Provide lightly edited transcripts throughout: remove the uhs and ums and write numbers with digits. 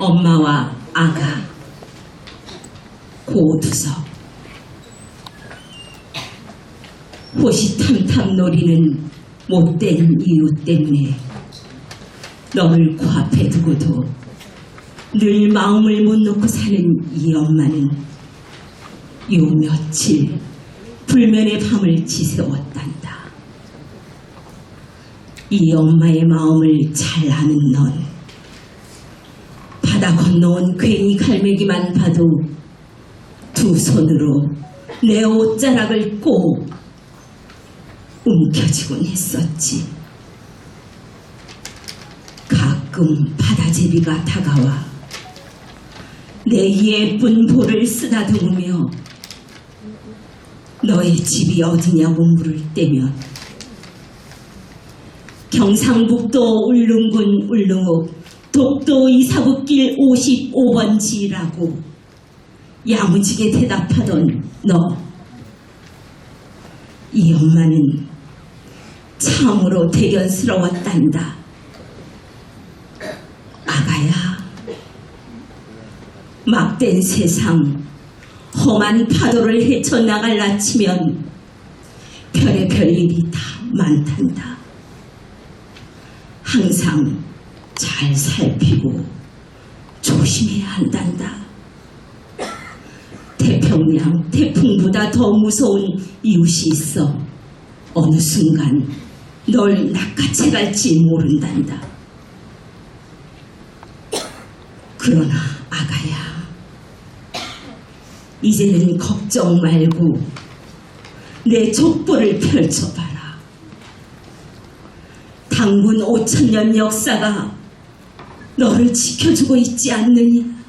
엄마와 아가, 고두석. 호시탐탐 노리는 못된 이유 때문에 너를 코앞에 두고도 늘 마음을 못 놓고 사는 이 엄마는 요 며칠 불면의 밤을 지새웠단다. 이 엄마의 마음을 잘 아는 넌 바다 건너온 괜히 갈매기만 봐도 두 손으로 내 옷자락을 꼭 움켜쥐곤 했었지. 가끔 바다제비가 다가와 내 예쁜 볼을 쓰다듬으며 너의 집이 어디냐고 물을 때면 경상북도 울릉군 울릉읍 독도 이사북길 55번지라고 야무지게 대답하던 너. 이 엄마는 참으로 대견스러웠단다. 아가야, 막된 세상 험한 파도를 헤쳐나갈 아치면 별의별 일이 다 많단다. 항상 잘 살피고 조심해야 한단다. 태평양 태풍보다 더 무서운 이웃이 있어 어느 순간 널 낚아채 갈지 모른단다. 그러나 아가야, 이제는 걱정 말고 내 족보를 펼쳐봐라. 당군 5000년 역사가 너를 지켜주고 있지 않느냐.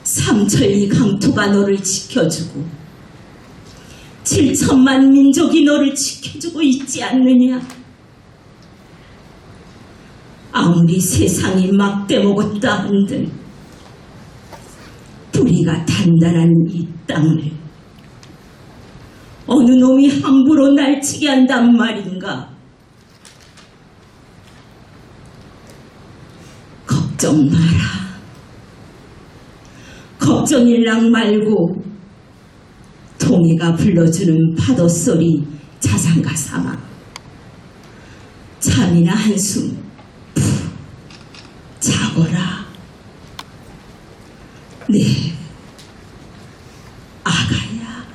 삼천리 강토가 너를 지켜주고 7천만 민족이 너를 지켜주고 있지 않느냐. 아무리 세상이 막대먹었다 한들 뿌리가 단단한 이 땅을 어느 놈이 함부로 날치게 한단 말인가. 걱정 마라. 걱정일랑 말고 동해가 불러주는 파도 소리 자장가 삼아 잠이나 한숨 푹 자거라. 네, 아가야.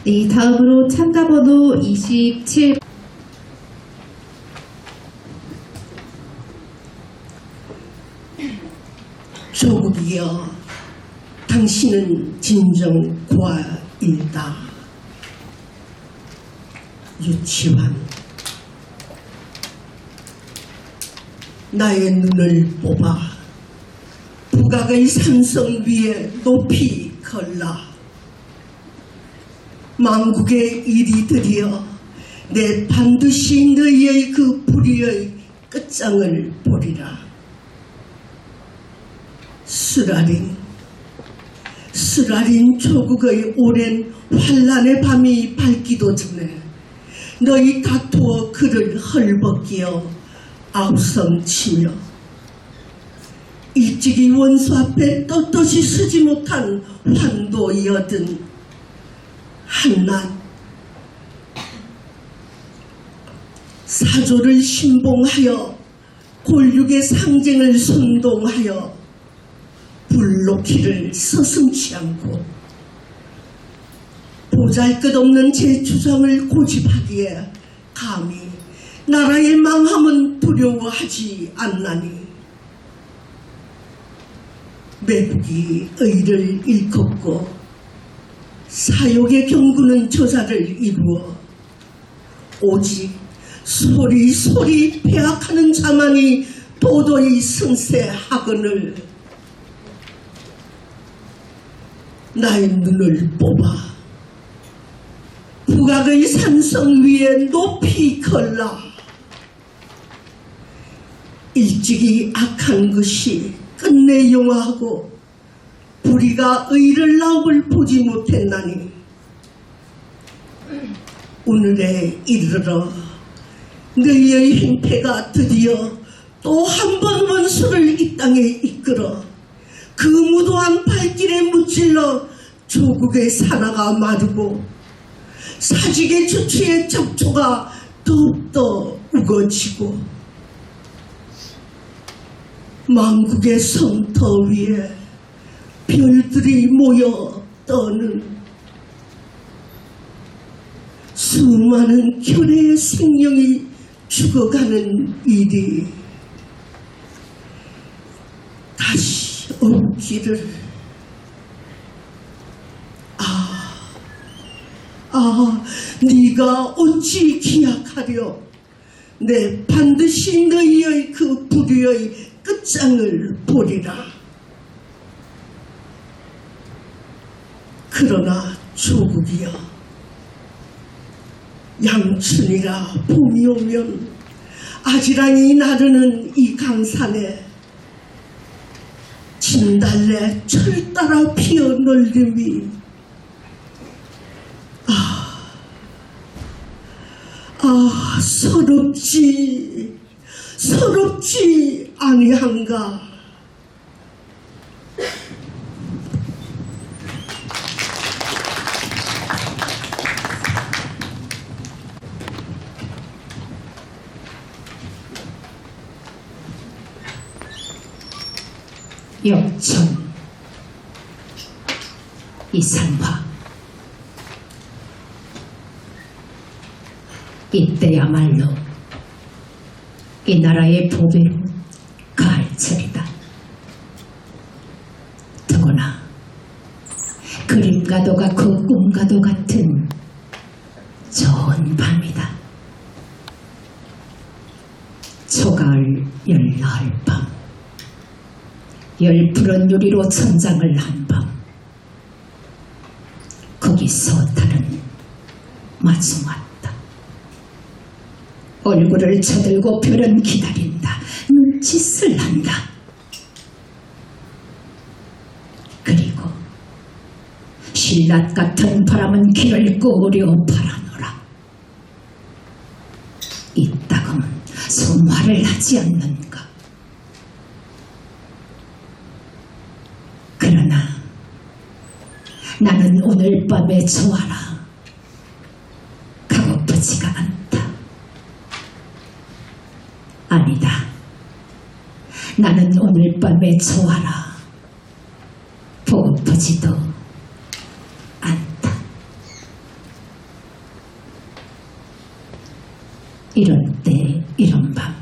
네, 다음으로 참가번호 27. 조국이여, 당신은 진정 고아일다. 유치환. 나의 눈을 뽑아 북악의 산성 위에 높이 걸라. 만국의 일이 들이어 내 반드시 너희의 그 불의의 끝장을 보리라. 쓰라린 조국의 오랜 환란의 밤이 밝기도 전에 너희 다투어 그를 헐벗기어 아우성치며 일찍이 원수 앞에 떳떳이 서지 못한 환도이어든 한낱 사조를 신봉하여 골육의 상징을 선동하여 불놓기를 서슴지 않고 보잘것없는 제 주장을 고집하기에 감히 나라의 망함은 두려워하지 않나니. 매국이 의를 일컫고 사욕의 경구는 저자를 이루어 오직 소리 폐악하는 자만이 도도히 승세하거늘. 나의 눈을 뽑아 북악의 산성 위에 높이 걸라. 일찍이 악한 것이 끝내 용화하고 불의가 의를 나옵을 보지 못했나니 오늘에 이르러 너희의 행패가 드디어 또 한 번 원수를 이 땅에 이끌어 그 무도한 발길에 무찔러 조국의 산하가 마르고 사직의 주추의 잡초가 더욱더 우거지고 만국의 성터 위에 별들이 모여 떠는 수많은 결의의 생명이 죽어가는 일이 다시 없기를. 네가 어찌 기약하려. 내 반드시 너희의 그 불의의 끝장을 보리라. 그러나 조국이여, 양춘이라 봄이 오면 아지랑이 나르는 이 강산에 진달래 철 따라 피어 놀림이 서럽지 아니한가. 영천, 이산화, 이때야말로 이 나라의 보배로 가할 차례다. 더구나 그림과도 같고 꿈과도 같은 좋은 밤이다. 초가을 열나흘 밤, 열 푸른 유리로 천장을 한 밤, 거기서 다른 마주왔다. 얼굴을 쳐들고 별은 기다린다. 눈짓을 한다. 그리고 신라 같은 바람은 길을 꼬으려 바라노라. 이따금 손화를 하지 않는가. 그러나 나는 오늘 밤에 좋아라 가고프지가 않다. 아니다. 나는 오늘 밤에 좋아라 보고프지도 않다. 이런 때 이런 밤,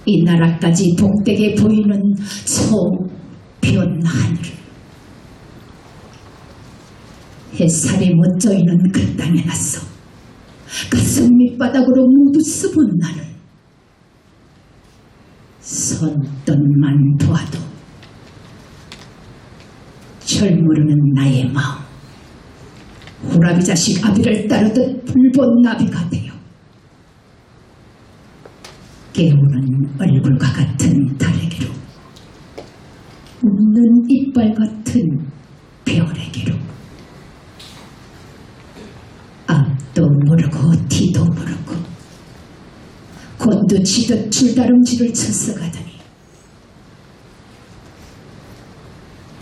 이 나라까지 복되게 보이는 초변 하늘, 햇살이 못 조이는 그 땅에 나서 가슴 밑바닥으로 모두 쓰본 나는 손등만 보아도 철모르는 나의 마음, 호라비 자식 아비를 따르듯 불본 나비가 되어 깨우는 얼굴과 같은 달에게로, 웃는 이빨 같은 별에게로, 앞도 모르고 뒤도 모르고 곤두치듯 줄다름질을 쳐서 가더니,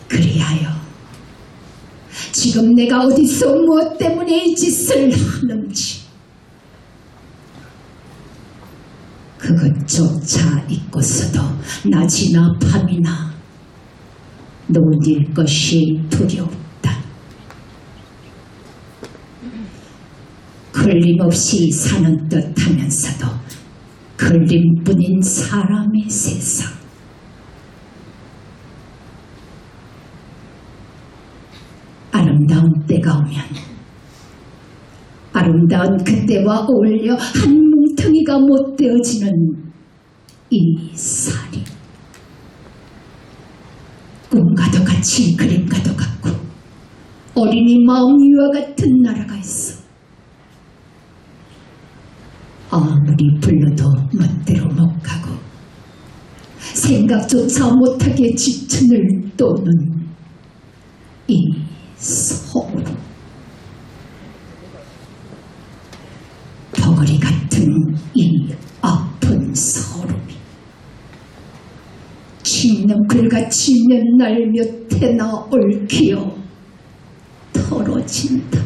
그리하여 지금 내가 어디서 무엇 때문에 이 짓을 하는지 그것조차 잊고서도 낮이나 밤이나 논일 것이 두려웠다. 걸림없이 사는 듯 하면서도 걸림뿐인 사람의 세상. 아름다운 때가 오면 아름다운 그때와 어울려 한 뭉텅이가 못 되어지는 이 살이, 꿈과도 같이 그림과도 같고 어린이 마음 위와 같은 나라가 있어. 아무리 불러도 멋대로 못 가고 생각조차 못하게 지천을 떠는 이 서울. 거거리 같은 이 아픈 서름이 칡령글같이 맨날 몇 해나 얽히어 털어진다.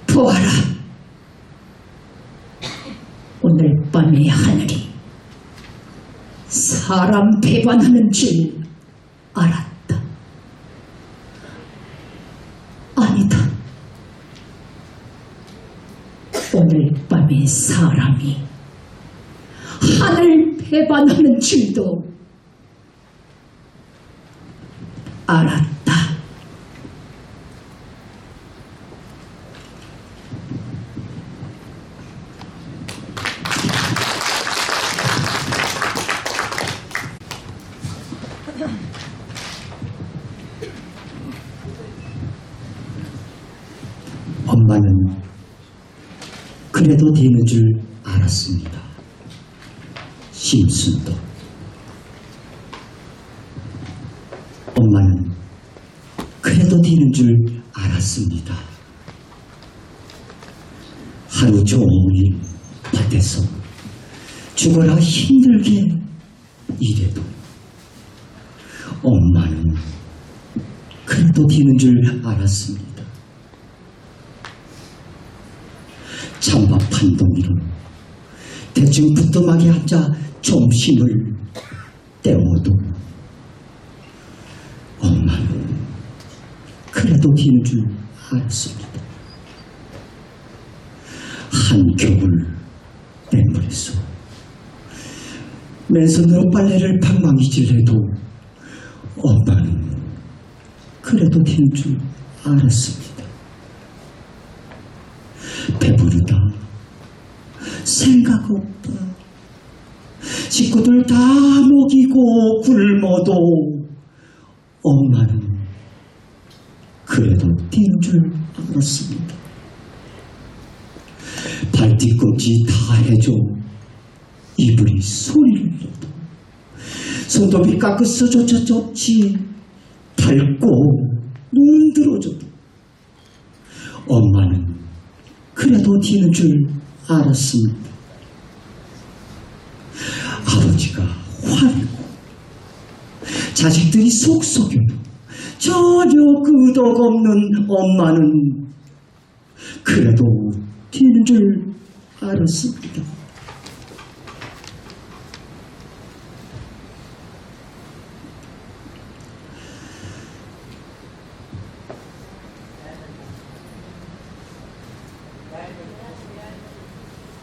보아라, 오늘 밤의 하늘이 사람 배반하는 줄 알았다. 아니다. 오늘 밤에 사람이 하늘 배반하는 줄도 알았다. 엄마는 그래도 되는 줄 알았습니다. 심순도. 엄마는 그래도 되는 줄 알았습니다. 하루 종일 밭에서 죽어라 힘들게 일해도 엄마는 그래도 되는 줄 알았습니다. 찬밥 한 동이로 대충 부뚜막에 앉아 점심을 때워도 엄마는 그래도 되는 줄 알았습니다. 한겨울 냇물에서 맨손으로 빨래를 방망이질해도 엄마는 그래도 되는 줄 알았습니다. 배부르다, 생각 없다, 식구들 다 먹이고 굶어도 엄마는 그래도 되는 줄 알았습니다. 발뒤꿈치 다 해줘 이불이 소리를 내도 손톱이 깎으서조차 좋지 닳고 눈 들어줘도 엄마는 그래도 되는 줄 알았습니다. 아버지가 화내고 자식들이 속 속여도 전혀 끄덕없는 엄마는 그래도 되는 줄 알았습니다.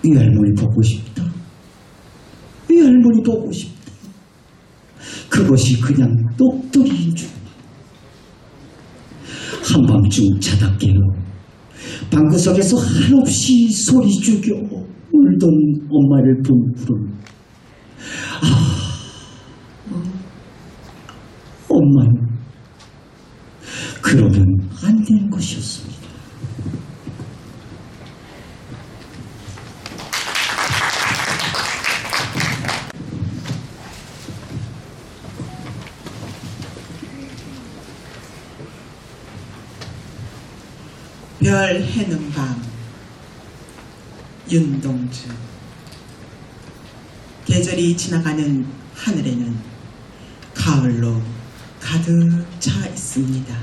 이 할머니 보고 싶다. 이 할머니 보고 싶다. 그것이 그냥 똑똑이인 줄. 한밤중 자다 깨어 방구석에서 한없이 소리 죽여 울던 엄마를 본 후로 엄마는 그러면 안 되는 것이었습니다. 별 해는 밤 윤동주. 계절이 지나가는 하늘에는 가을로 가득 차 있습니다.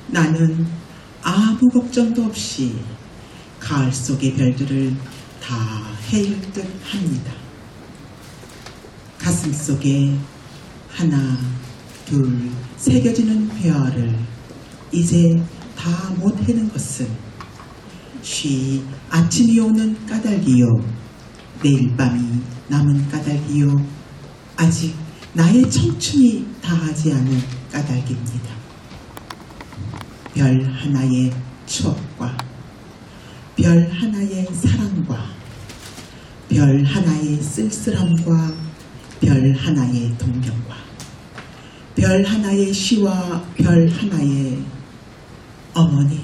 나는 아무 걱정도 없이 가을 속의 별들을 다 헤일 듯 합니다. 가슴 속에 하나, 둘 새겨지는 별을 이제 다 못 해는 것은 쉬 아침이 오는 까닭이요, 내일 밤이 남은 까닭이요, 아직 나의 청춘이 다하지 않은 까닭입니다. 별 하나의 추억과 별 하나의 사랑과 별 하나의 쓸쓸함과 별 하나의 동경과 별 하나의 시와 별 하나의 어머니,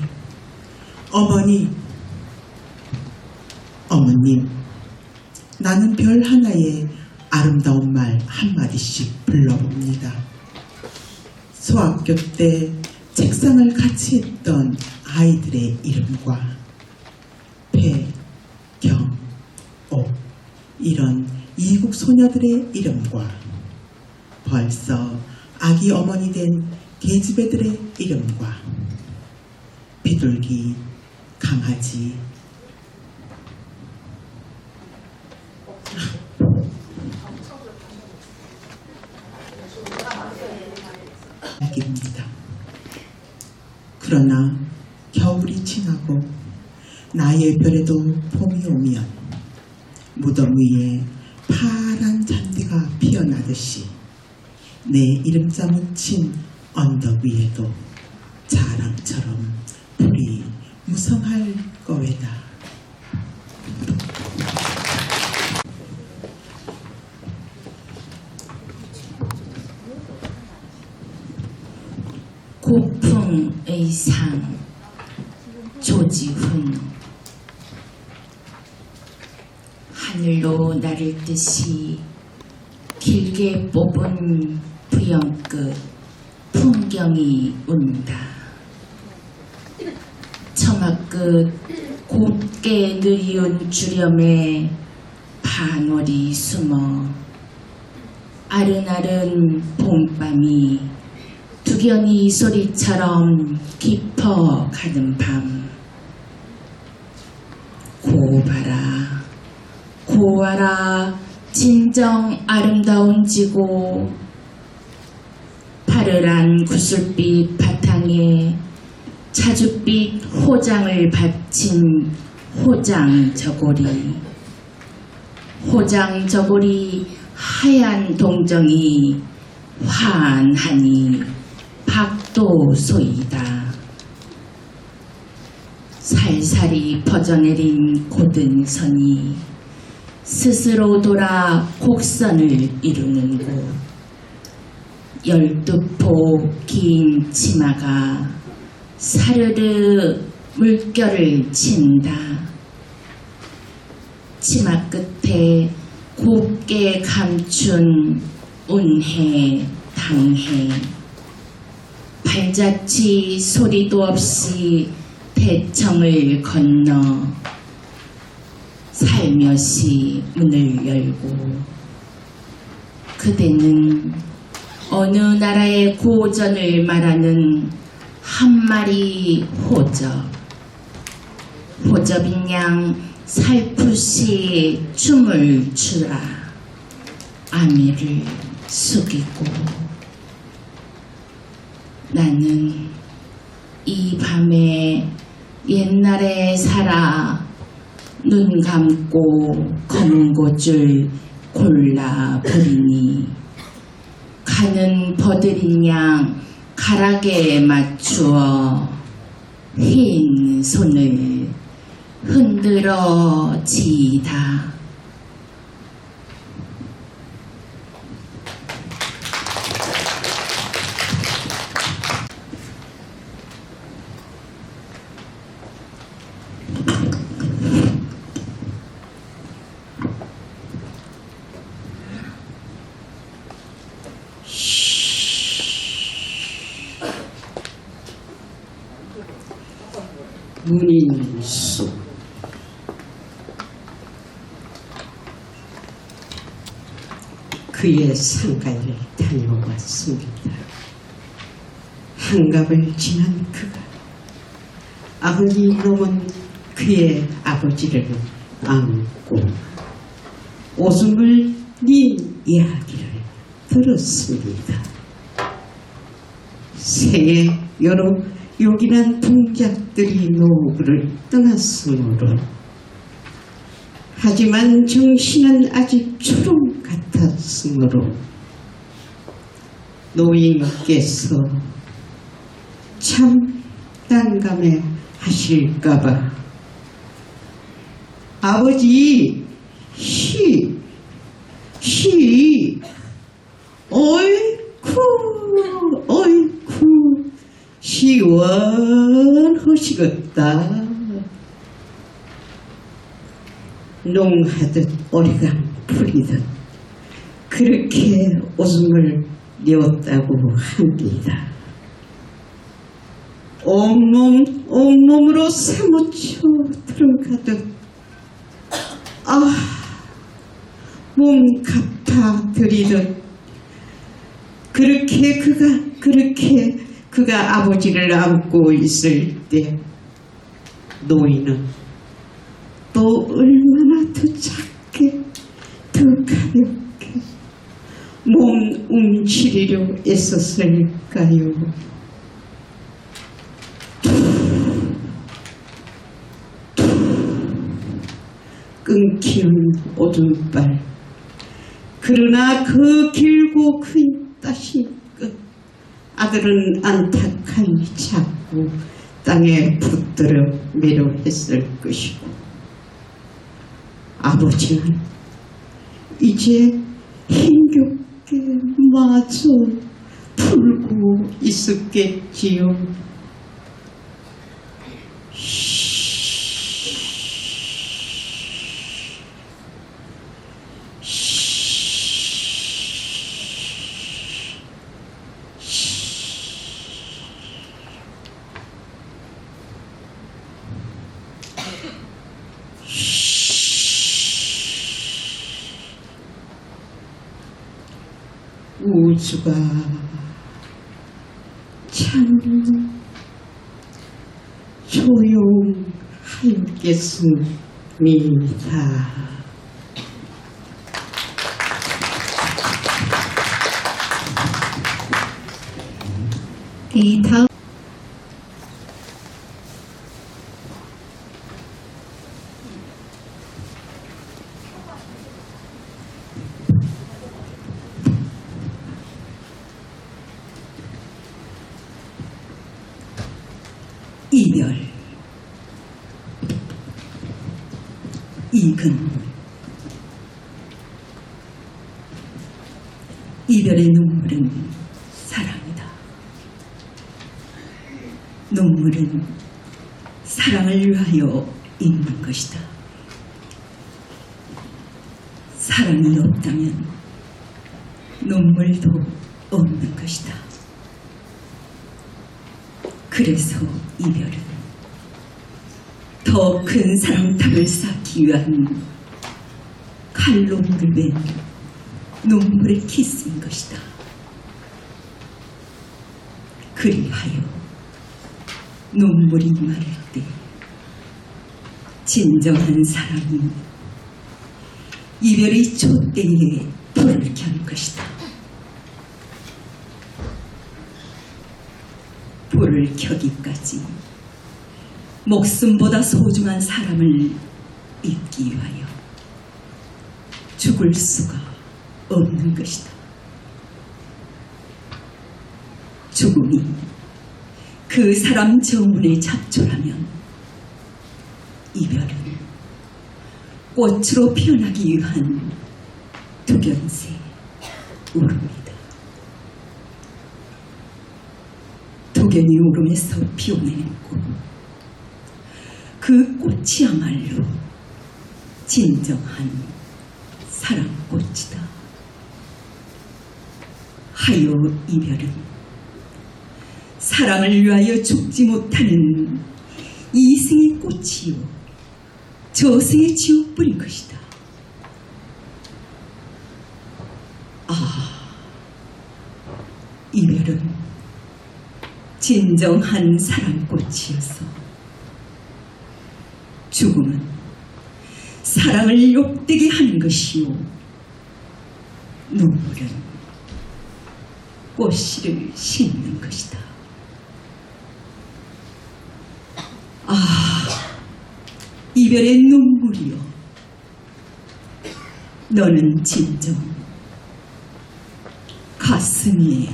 어머님, 나는 별 하나의 아름다운 말 한마디씩 불러봅니다. 소학교 때 책상을 같이 했던 아이들의 이름과 배, 경, 옥 이런 이국 소녀들의 이름과 벌써 아기 어머니 된 계집애들의 이름과 비둘기, 강아지, 이야기입니다. 그러나 겨울이 지나고 나의 별에도 봄이 오면 무덤 위에 파란 잔디가 피어나듯이 내 이름자 묻힌 언덕 위에도 자랑처럼 불이 무성할 거외다. 고풍의 상 조지훈. 하늘로 나를 듯이 길게 뽑은 부영끝 풍경이 운다. 처마 끝 곱게 느리운 주렴에 반월이 숨어 아른아른 봄밤이 두견이 소리처럼 깊어가는 밤. 고봐라 고와라 진정 아름다운 지고 파르란 구슬빛 바탕에 자줏빛 호장을 바친 호장 저고리. 호장 저고리 하얀 동정이 환하니 박도소이다. 살살이 퍼져내린 고든 선이 스스로 돌아 곡선을 이루는 곳. 12포 긴 치마가 사르르 물결을 친다. 치마 끝에 곱게 감춘 운해 당해. 발자취 소리도 없이 대청을 건너 살며시 문을 열고 그대는 어느 나라의 고전을 말하는 한 마리 호접. 호접인 양 살풋이 춤을 추라. 아미를 숙이고. 나는 이 밤에 옛날에 살아 눈 감고 검은 곳을 골라버리니 가는 버들인 양 가락에 맞추어 흰 손을 흔들어 지이다. 문인수. 그의 상가를 다녀왔습니다. 한갑을 지난 그가 아흔이 넘은 그의 아버지를 안고 오줌을 닌 이야기를 들었습니다. 새해 여러 요긴한 동작들이 노구를 떠났으므로 하지만 정신은 아직 초롱 같았으므로 노인께서 참 난감해 하실까봐 아버지 어이쿠 시원하시겠다. 농하듯 오래간 풀이듯 그렇게 웃음을 내었다고 합니다. 온몸으로 사무쳐 들어가듯 몸 갖다 들이듯 그렇게 그가 아버지를 안고 있을 때 노인은 또 얼마나 더 작게 더 가볍게 몸 움츠리려 애썼을까요? 끊긴 오줌발 그러나 그 길고 큰 따시 끝 아들은 안타까이 잡고 땅에 붙들어 매료했을 것이고 아버지는 이제 힘겹게 마저 풀고 있었겠지요. 우주가 참 조용하였겠습니다. 네, 다음 이별, 이근, 이별의 눈물은 사랑이다. 눈물은 사랑을 위하여 있는 것이다. 사랑이 없다면 눈물도 없는 것이다. 그래서 이별은 더 큰 사랑탑을 쌓기 위한 칼로 물맨 눈물의 키스인 것이다. 그리하여 눈물이 마를 때 진정한 사랑이 이별이 촛대에 불을 켠 것이다. 불을 켜기까지 목숨보다 소중한 사람을 잊기 위하여 죽을 수가 없는 것이다. 죽음이 그 사람 정문에 잡초라면 이별은 꽃으로 피어나기 위한 두견새 울음이다. 도견이 울음에서 피어내는 꽃, 그 꽃이야말로 진정한 사랑꽃이다. 하여 이별은 사랑을 위하여 죽지 못하는 이생의 꽃이요 저생의 지옥불인 것이다. 이별은 진정한 사랑꽃이어서 죽음은 사랑을 욕되게 하는 것이요 눈물은 꽃씨를 씻는 것이다. 이별의 눈물이여, 너는 진정 가슴 위의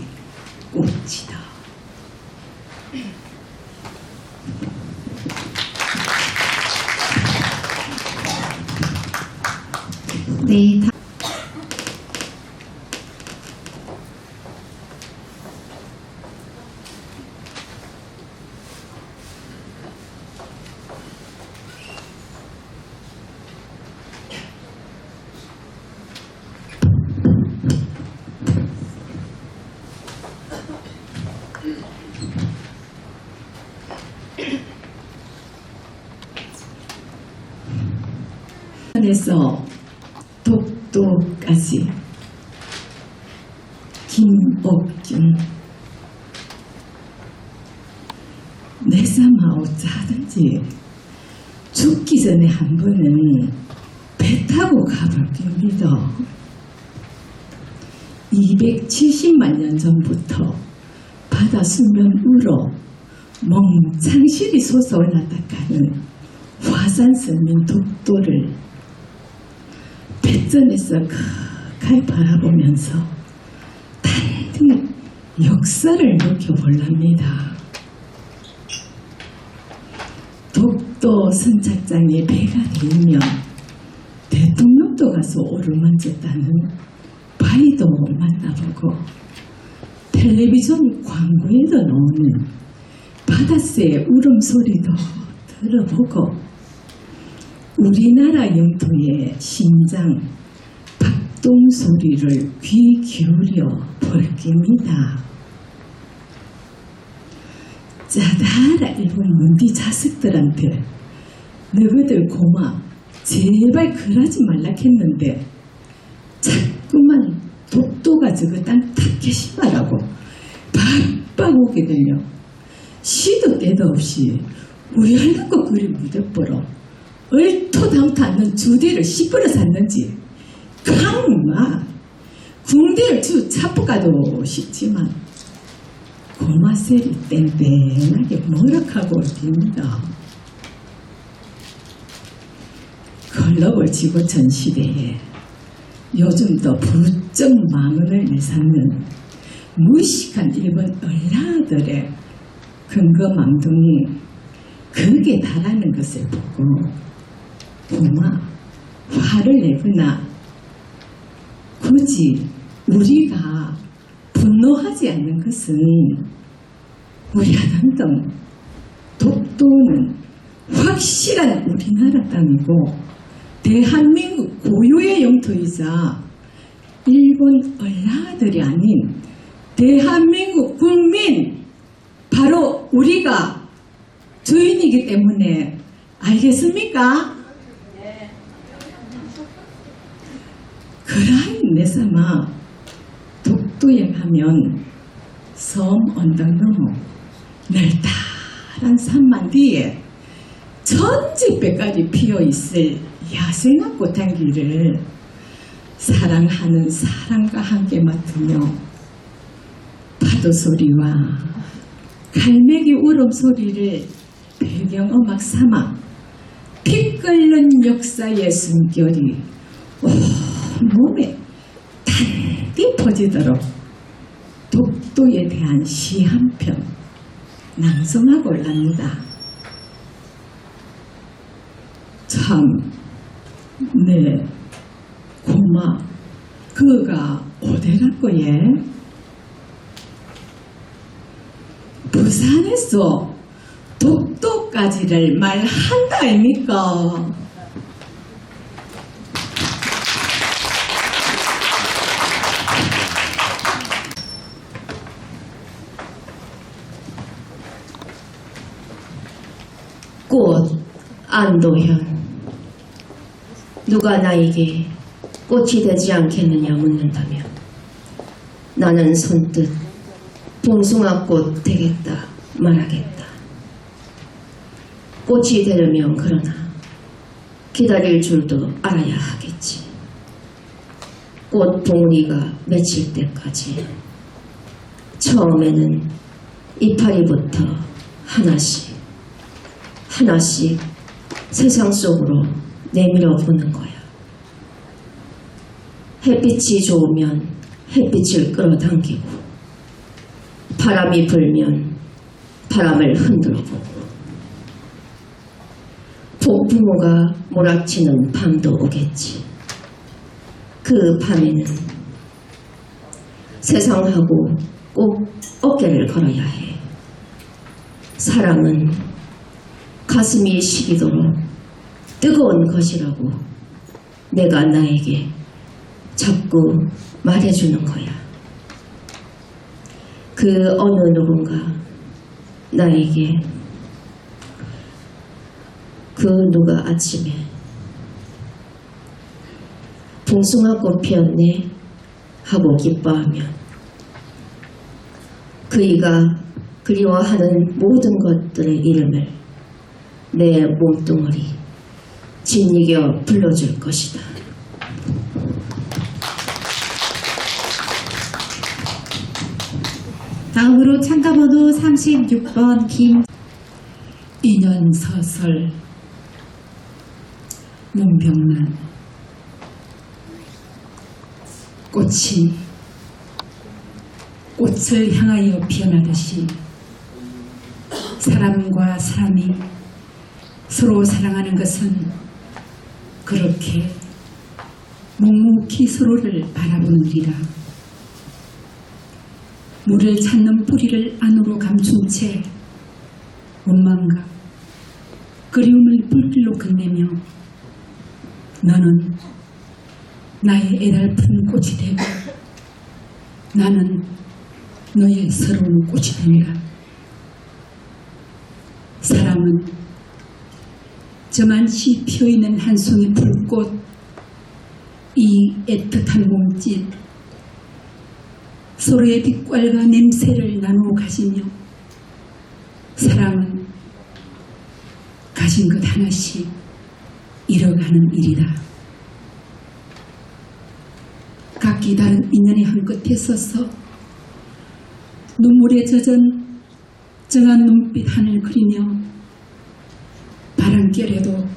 꽃이다. 네, 부산에서 독도까지 김옥균 내 삶아 어쩌든지 죽기 전에 한 번은 배 타고 가볼 겁니다. 270만 년 전부터 바다 수면 위로 멍청실이 솟아올랐다 하는 화산섬인 독도를 배전에서 가까이 바라보면서 단디 역사를 느껴볼랍니다. 독도 선착장에 배가 되면 대통령도 가서 오르만졌다는 바위도 만나보고 텔레비전 광고에도 나오는 바닷새의 울음소리도 들어보고 우리나라 영토의 심장 박동소리를 귀 기울여 볼 겁니다. 짜다라 일본 먼디 자식들한테 너희들 고마 제발 그러지 말라 했는데 자꾸만 독도가 저거 땅 타케시마라고 박박 오게 들려 시도 때도 없이 우리 하는 거 그리 무대뽀로 얼토당토 않는 주대를 씹으러 샀는지 강마 궁대를 주 차포가도 싶지만 고마셀이 땡땡하게 머락하고 있습니다. 글로벌 지구촌 시대에 요즘도 부쩍 망언을 내삼는 무식한 일본 얼라들의 근거망동이 극에 달하는 것을 보고 고마 화를 내거나 굳이 우리가 분노하지 않는 것은 우리 하단동 독도는 확실한 우리나라 땅이고 대한민국 고유의 영토이자 일본 얼라들이 아닌 대한민국 국민 바로 우리가 주인이기 때문에 알겠습니까? 그라인 내삼아 독도에 가면 섬 언덕 너머 널따란 산만 뒤에 천지배까지 피어있을 야생화 꽃향기를 사랑하는 사람과 함께 맡으며 파도 소리와 갈매기 울음소리를 배경음악 삼아 피 끓는 역사의 숨결이 온몸에 단디 퍼지도록 독도에 대한 시 한 편 낭송하고 올랍니다. 참, 네, 고마, 그가 어디라고 예? 부산에서 독도까지를 말한다 아닙니까? 꽃 안도현 누가 나에게 꽃이 되지 않겠느냐 묻는다면 나는 선뜻 봉숭아꽃 되겠다 말하겠다. 꽃이 되려면 그러나 기다릴 줄도 알아야 하겠지. 꽃 봉우리가 맺힐 때까지 처음에는 이파리부터 하나씩 하나씩 세상 속으로 내밀어 보는 거야. 햇빛이 좋으면 햇빛을 끌어당기고 바람이 불면 바람을 흔들어 보고 폭풍우가 몰아치는 밤도 오겠지. 그 밤에는 세상하고 꼭 어깨를 걸어야 해. 사랑은 가슴이 시리도록 뜨거운 것이라고 내가 나에게 자꾸 말해주는 거야. 그 어느 누군가 나에게 그 누가 아침에 봉숭아꽃 피었네 하고 기뻐하며 그이가 그리워하는 모든 것들의 이름을 내 몸뚱어리 짓이겨 불러줄 것이다. 다음으로 참가번호 36번 김 인연서설 문병란 꽃이 꽃을 향하여 피어나듯이 사람과 사람이 서로 사랑하는 것은 그렇게 묵묵히 서로를 바라보는 일이라. 물을 찾는 뿌리를 안으로 감춘 채 원망과 그리움을 불길로 끝내며 너는 나의 애달픈 꽃이 되고 나는 너의 서러운 꽃이 되리라. 사랑은 저만치 피어있는 한 송이 불꽃, 이 애틋한 몸짓, 서로의 빛깔과 냄새를 나누어 가지며 사랑은 가진 것 하나씩 잃어가는 일이다. 각기 다른 인연의 한 끝에 서서 눈물에 젖은 정한 눈빛 하늘 그리며 바람결에도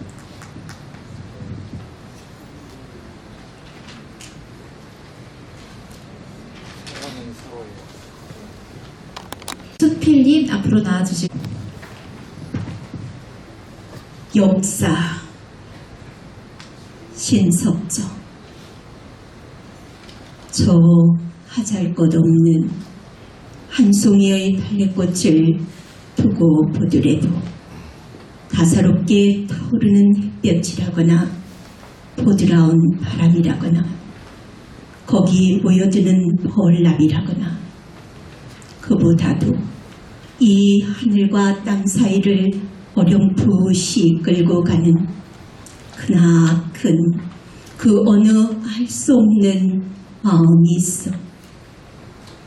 수필님 앞으로 나와주시고 역사 신석정 저 하잘것없는 한 송이의 달래꽃을 두고 보더라도 다사롭게 타오르는 햇볕이라거나 보드라운 바람이라거나 거기 모여드는 벌나비라거나 그보다도 이 하늘과 땅 사이를 어렴풋이 끌고 가는 크나큰 그 어느 알 수 없는 마음이 있어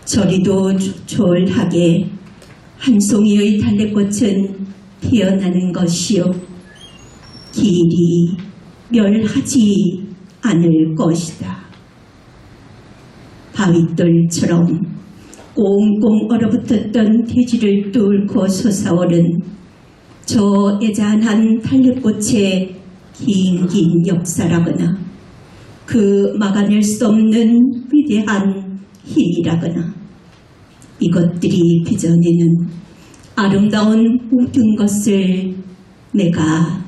저리도 조촐하게 한 송이의 달래꽃은 피어나는 것이요 길이 멸하지 않을 것이다. 바윗돌처럼 꽁꽁 얼어붙었던 대지를 뚫고 솟아오른 저 애잔한 달래꽃의 긴긴 역사라거나 그 막아낼 수 없는 위대한 힘이라거나 이것들이 빚어내는 아름다운 모든 것을 내가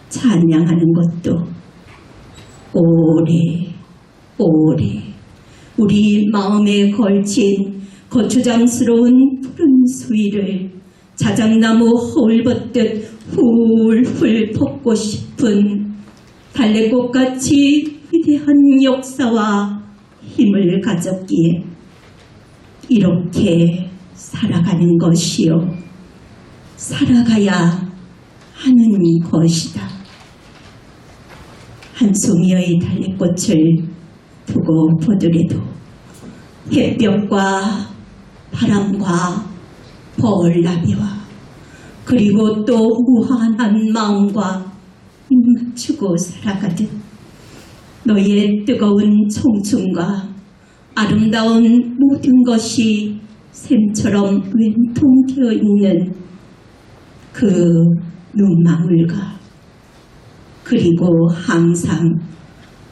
찬양하는 것도 오래 우리 마음에 걸친 거추장스러운 푸른 수위를 자작나무 허울벗듯 훌훌 뻗고 싶은 달래꽃같이 위대한 역사와 힘을 가졌기에 이렇게 살아가는 것이요 살아가야 하는 것이다. 한 송이의 달래꽃을 두고 보더라도 햇볕과 바람과 벌나비와 그리고 또 무한한 마음과 입맞추고 살아가듯 너의 뜨거운 청춘과 아름다운 모든 것이 샘처럼 왼통되어 있는 그 눈망울과 그리고 항상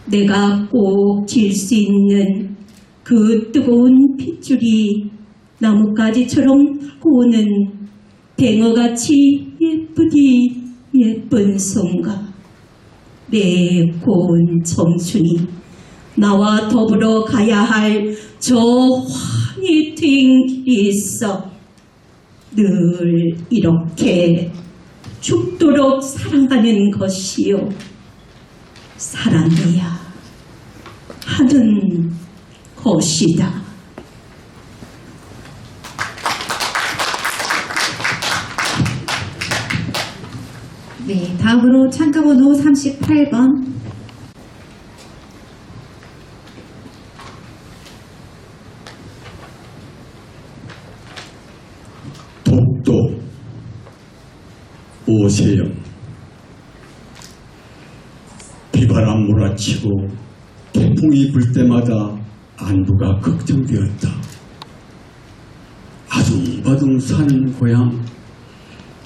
내가 꼭 질 수 있는 그 뜨거운 핏줄이 나뭇가지처럼 고우는 뱅어같이 예쁜 손과 내 고운 청춘이 나와 더불어 가야 할 저 환히 트인 길이 있어 늘 이렇게 죽도록 사랑하는 것이요 사랑해야 하는 것이다. 네, 다음으로 참가번호 38번 독도, 오세영, 비바람 몰아치고 태풍이 불 때마다 안부가 걱정되었다. 아둥바둥 사는 고향,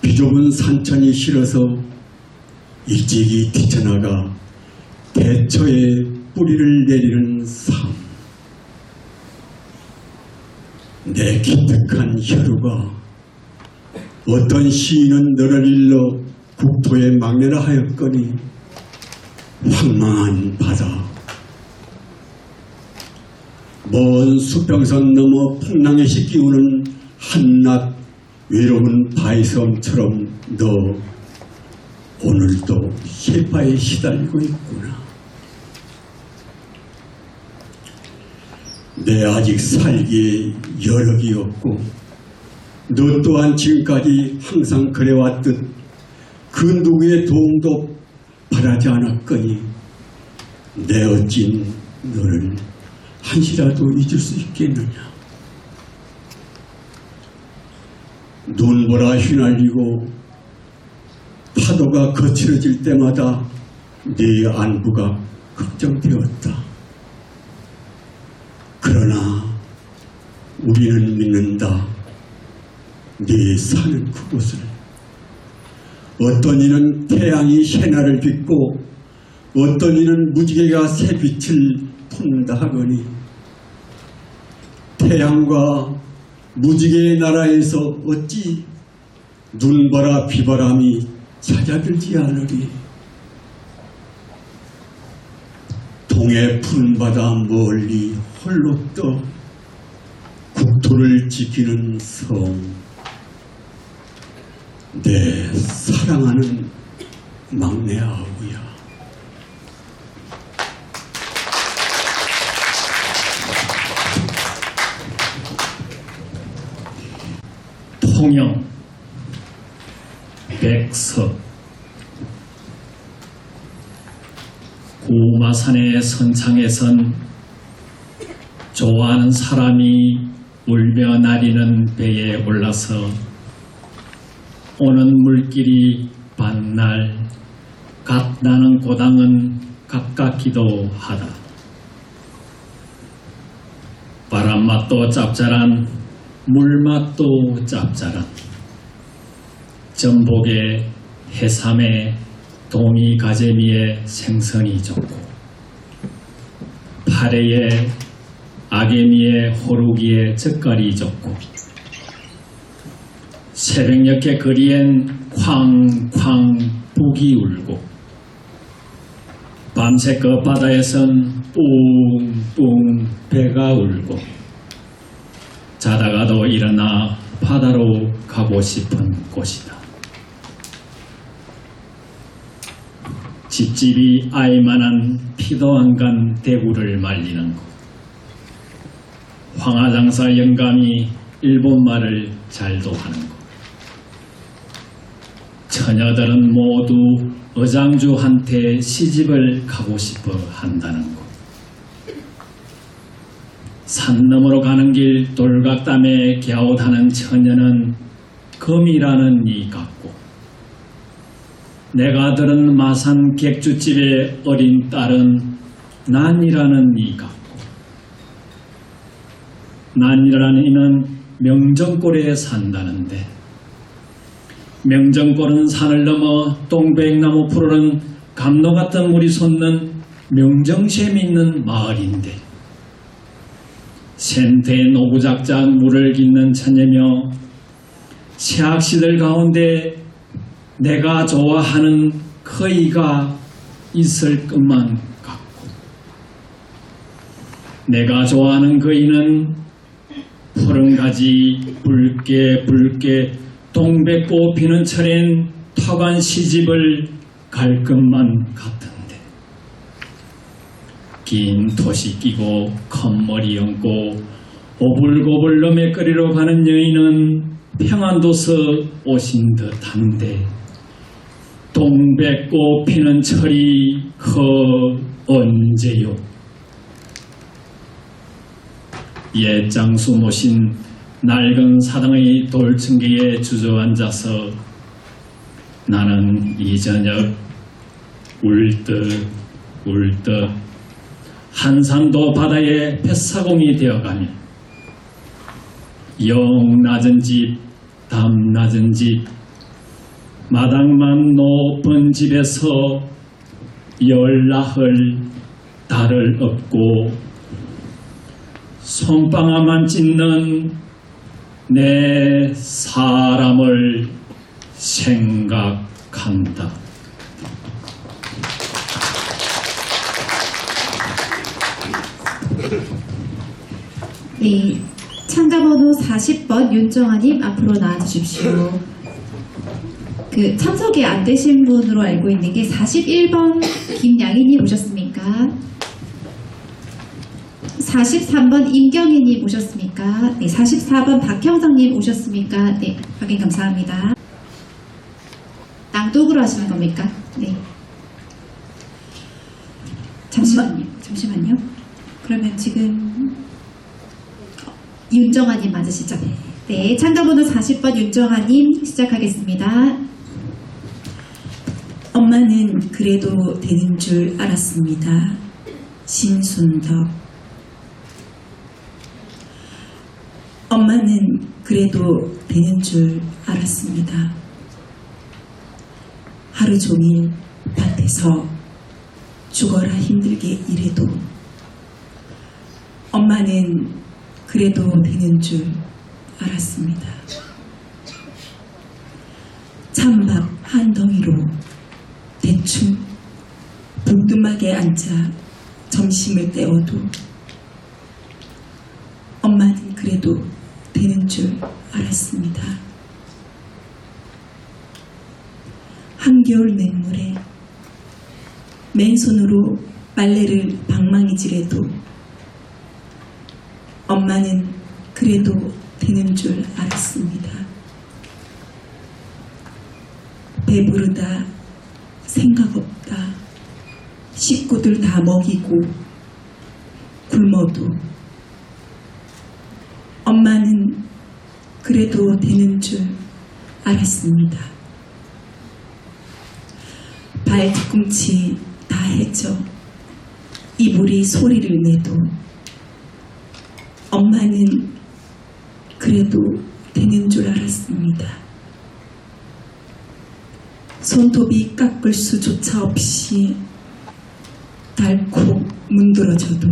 비좁은 산천이 싫어서 일찍이 뛰쳐나가 대처에 뿌리를 내리는 삶. 내 기특한 혈루가 어떤 시인은 너를 일러 국토의 막내라 하였거니 황망한 바다, 먼 수평선 넘어 풍랑에시 끼우는 한낱 외로운 바위섬처럼 너 오늘도 셰파에 시달리고 있구나. 내 아직 살기에 여력이 없고 너 또한 지금까지 항상 그래왔듯 그 누구의 도움도 바라지 않았거니 내 어찐 너를 한시라도 잊을 수 있겠느냐. 눈보라 휘날리고 파도가 거칠어질 때마다 네 안부가 걱정되었다. 그러나 우리는 믿는다. 네 사는 그곳을. 어떤 이는 태양이 새날을 빚고 어떤 이는 무지개가 새빛을 품는다 하거니 태양과 무지개의 나라에서 어찌 눈바라 비바람이 찾아들지 않으리. 동해 푸른 바다 멀리 홀로 떠 국토를 지키는 성, 내 사랑하는 막내 아우야. 통영, 백석, 구마산의 선창에선 좋아하는 사람이 울며 나리는 배에 올라서 오는 물길이 반날, 갓 나는 고당은 가깝기도 하다. 바람맛도 짭짤한, 물맛도 짭짤한, 전복에 해삼에 동이 가재미에 생선이 좋고 파래에 아개미에 호루기에 젓갈이 좋고 새벽녘에 거리엔 쾅쾅 북이 울고 밤새 그 바다에선 뿡뿡 배가 울고 자다가도 일어나 바다로 가고 싶은 곳이다. 집집이 아이만한 피도 안 간 대구를 말리는 곳. 황하장사 영감이 일본말을 잘도 하는 곳. 처녀들은 모두 어장주한테 시집을 가고 싶어 한다는 곳. 산 너머로 가는 길 돌각담에 갸웃하는 처녀는 금이라는 이 같고 내가 들은 마산 객주집의 어린 딸은 난이라는 이 같고 난이라는 이는 명정골에 산다는데 명정골은 산을 넘어 동백나무 푸르른 감로 같은 물이 솟는 명정샘이 있는 마을인데 센터의 노부작작 물을 깃는 처녀며 새학시들 가운데 내가 좋아하는 커이가 있을 것만 같고 내가 좋아하는 거이는 푸른 가지 붉게 붉게 동백꽃 피는 철엔 터간 시집을 갈 것만 같은데 긴 토시 끼고 컷머리 얹고 오불고불 너매거리로 가는 여인은 평안도서 오신 듯한데 동백꽃 피는 철이 언제요? 옛 장수 모신 낡은 사당의 돌층계에 주저앉아서 나는 이 저녁 울듯 한산도 바다의 뱃사공이 되어가며 영 낮은 집, 담 낮은 집, 마당만 높은 집에서 열나흘 달을 업고 손방아만 찢는 내 사람을 생각한다. 네, 참가번호 40번 윤정아님 앞으로 나와주십시오. 그 참석이 안 되신 분으로 알고 있는 게 41번 김양희님 오셨습니까? 43번 임경희님 오셨습니까? 네, 44번 박형성님 오셨습니까? 네, 확인 감사합니다. 낭독으로 하시는 겁니까? 네. 잠시만요. 그러면 지금 윤정아님 맞으시죠? 네, 참가번호 40번 윤정아님 시작하겠습니다. 엄마는 그래도 되는 줄 알았습니다. 신순덕. 엄마는 그래도 되는 줄 알았습니다. 하루 종일 밭에서 죽어라 힘들게 일해도 엄마는 그래도 되는 줄 알았습니다. 찬밥 한 덩이로 대충 붕두막에 앉아 점심을 때워도 엄마는 그래도 되는 줄 알았습니다. 한겨울 맹물에 맨손으로 빨래를 방망이질해도 엄마는 그래도 되는 줄 알았습니다. 배부르다, 생각 없다, 식구들 다 먹이고 굶어도 엄마는 그래도 되는 줄 알았습니다. 발 뒤꿈치 다 해져 이불이 소리를 내도 엄마는 그래도 되는 줄 알았습니다. 손톱이 깎을 수조차 없이 닳고 문드러져도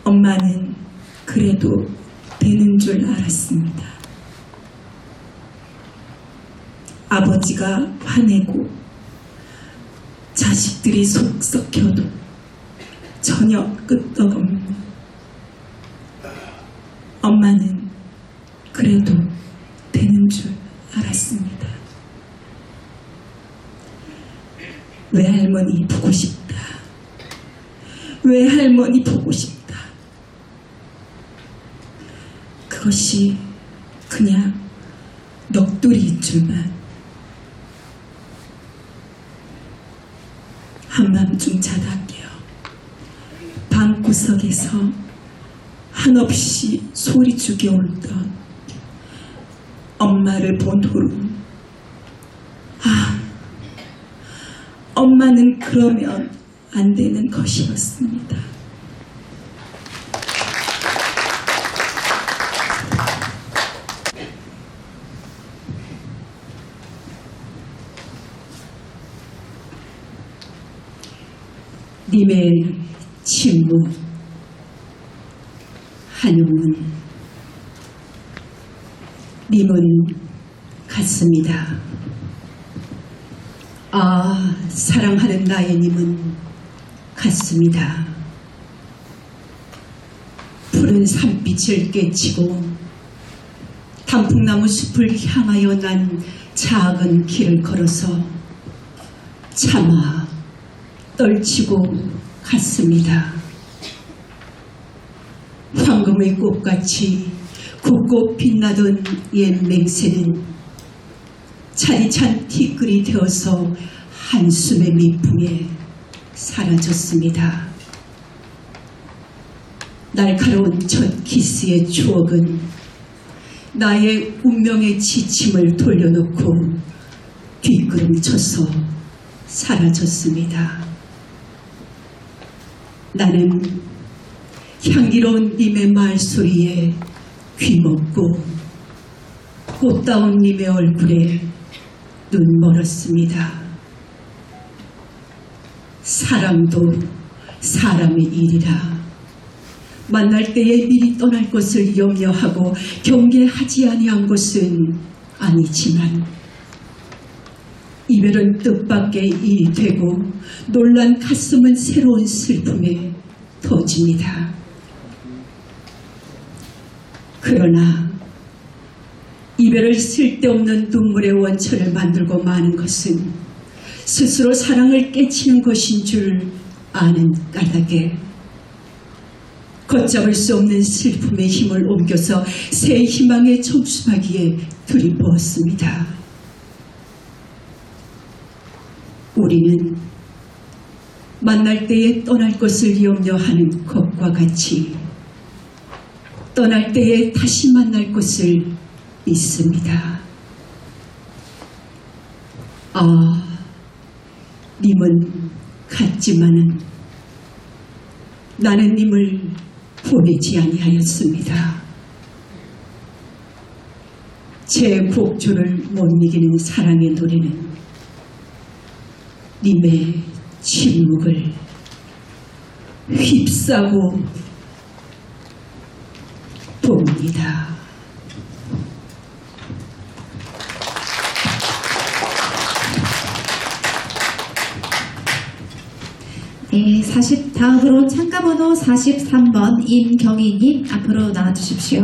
엄마는 그래도 되는 줄 알았습니다. 아버지가 화내고 자식들이 속 썩혀도 전혀 끄떡없는 엄마는 그래도 되는 줄 알았습니다. 외할머니 보고 싶다. 외할머니 보고 싶다. 그것이 그냥 넋두리인 줄만 한밤중 자다 깨어 방구석에서 한없이 소리 죽여 울던 엄마를 본 후로 엄마는 그러면 안 되는 것이었습니다. 님의 침묵, 한용운, 님은 같습니다. 사랑하는 나의 님은 같습니다. 푸른 산빛을 깨치고 단풍나무 숲을 향하여 난 작은 길을 걸어서 차마 떨치고 갔습니다. 황금의 꽃같이 곱고 빛나던 옛 맹세는 차디찬 티끌이 되어서 한숨의 미풍에 사라졌습니다. 날카로운 첫 키스의 추억은 나의 운명의 지침을 돌려놓고 뒷걸음쳐서 사라졌습니다. 나는 향기로운 님의 말소리에 귀먹고 꽃다운 님의 얼굴에 눈 멀었습니다. 사랑도 사람의 일이라 만날 때에 미리 떠날 것을 염려하고 경계하지 아니한 것은 아니지만 이별은 뜻밖의 일이 되고 놀란 가슴은 새로운 슬픔에 터집니다. 그러나 이별을 쓸데없는 눈물의 원천을 만들고 마는 것은 스스로 사랑을 깨치는 것인 줄 아는 까닭에 걷잡을 수 없는 슬픔의 힘을 옮겨서 새 희망의 청수박이에 들이부었습니다. 우리는 만날 때에 떠날 것을 염려하는 것과 같이 떠날 때에 다시 만날 것을 믿습니다. 님은 갔지만은 나는 님을 보내지 아니하였습니다. 제 곡조를 못 이기는 사랑의 노래는 님의 침묵을 휩싸고 봅니다. 네, 다음으로 참가번호 43번 임경희님 앞으로 나와주십시오.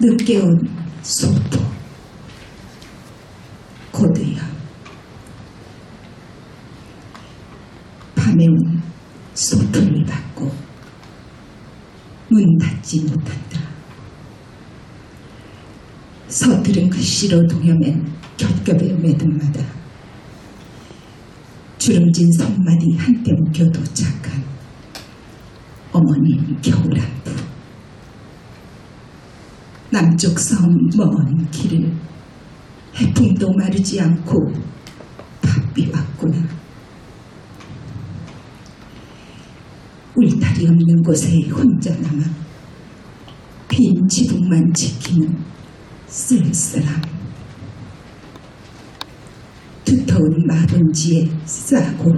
늦게 온 소포 고드야 밤에 온 소포를 받고 문 닫지 못한다. 서투른 글씨로 동여맨 겹겹의 매듭마다 주름진 손마디 한때 묵혀 도착한 어머님 겨울 안부. 남쪽 섬 먼 길을 해풍도 마르지 않고 바삐 왔구나. 울타리 없는 곳에 혼자 남아 빈 지붕만 지키는 쓸쓸함. 두터운 마룬지에 싸고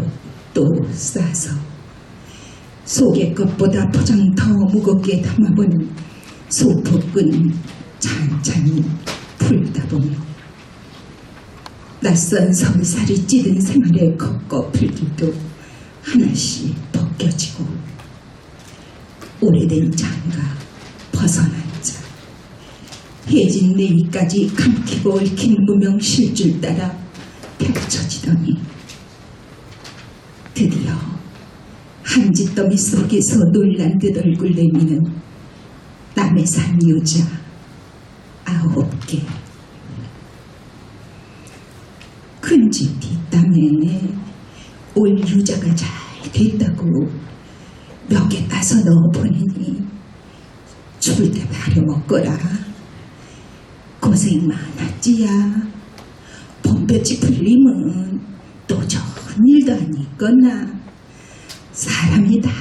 또 싸서 속의 것보다 포장 더 무겁게 담아보는 소포끈 찬찬히 풀다 보며 낯선 섬살이 찌든 생활의 겉꺼풀들도 하나씩 벗겨지고 오래된 장가 벗어난자 해진 내위까지 감히고 얽힌 무명 실줄 따라 펼쳐지더니 드디어 한짓더미 속에서 놀란 듯 얼굴 내미는 남의 산 유자 9개. 큰 집 뒷담에 올 유자가 잘 됐다고 몇 개 따서 넣어보니 죽을 때 바려 먹거라. 고생 많았지야. 봄볕이 풀리면 또 좋은 일도 아니겠나. 사람이 다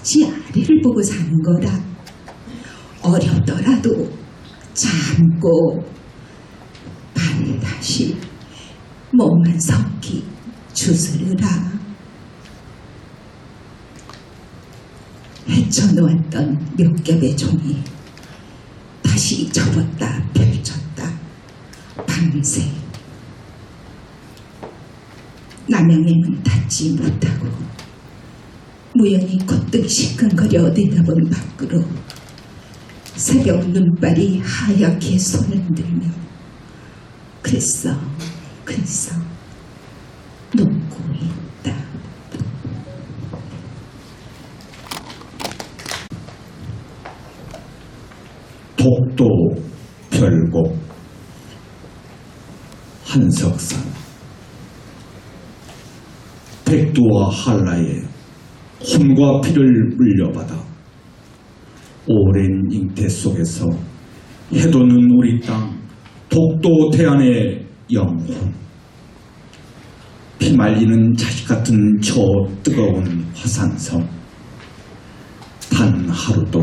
지 아래를 보고 사는 거라. 어렵더라도 참고 반드시 몸만 섞이 주스르라. 헤쳐놓았던 몇 겹의 종이 다시 접었다 펼쳤다 밤새 남양의 문 닫지 못하고 무연히 콧등 시큰거려 내다본 밖으로 새벽 눈발이 하얗게 손을 들며 그랬어 눕고 있다. 독도 별곡 한석산 백두와 한라에 혼과 피를 물려받아 오랜 잉태 속에서 해돋는 우리 땅 독도 대안의 영혼, 피말리는 자식 같은 저 뜨거운 화산섬, 단 하루도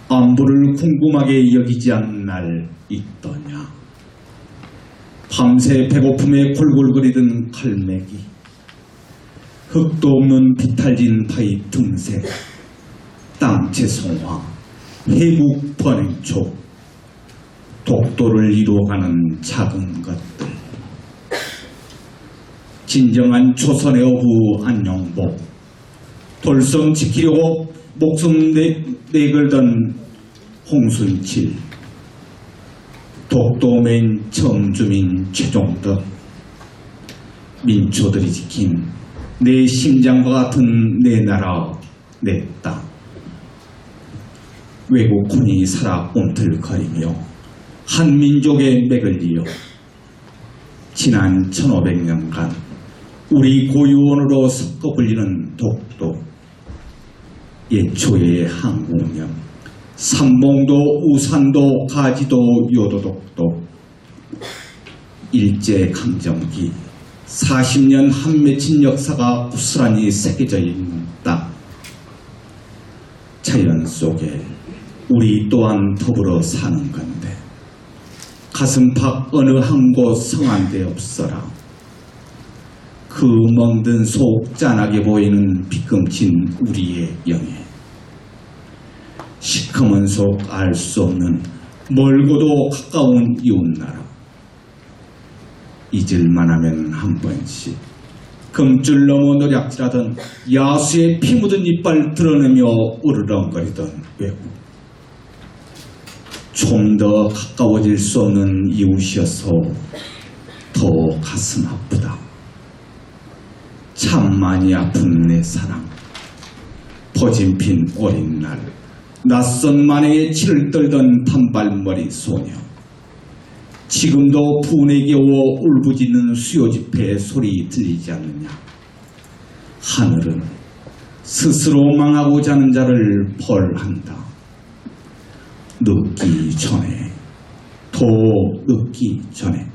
안부를 궁금하게 여기지 않는 날 있더냐. 밤새 배고픔에 골골거리던 갈매기, 흙도 없는 비탈진 바위 틈새, 땅채 송화, 해국 번행초, 독도를 이루어가는 작은 것들, 진정한 조선의 어부 안녕복, 돌섬 지키려고 목숨 내걸던 홍순칠, 독도맨 처음 주민 최종덕, 민초들이 지킨 내 심장과 같은 내 나라 내 땅, 외국군이 살아 꿈틀거리며 한민족의 맥을 이어 지난 1500년간 우리 고유원으로 섞어 불리는 독도, 예초의 항공령, 삼봉도, 우산도, 가지도, 요도독도, 일제강점기 40년 한 맺힌 역사가 고스란히 새겨져 있는 땅, 자연 속에 우리 또한 더불어 사는 건데 가슴팍 어느 한 곳 성한 데 없어라. 그 멍든 속 짠하게 보이는 빗금친 우리의 영예, 시커먼 속 알 수 없는 멀고도 가까운 이웃나라, 잊을만하면 한 번씩 금줄 넘어 노략질하던 야수의 피 묻은 이빨 드러내며 으르렁거리던 외국, 좀 더 가까워질 수 없는 이웃이어서 더 가슴 아프다. 참 많이 아픈 내 사랑, 퍼진 핀 어린 날, 낯선 만행에 치를 떨던 단발머리 소녀, 지금도 분에 겨워 울부짖는 수요집회의 소리 들리지 않느냐. 하늘은 스스로 망하고자 하는 자를 벌한다. 늦기 전에, 더 늦기 전에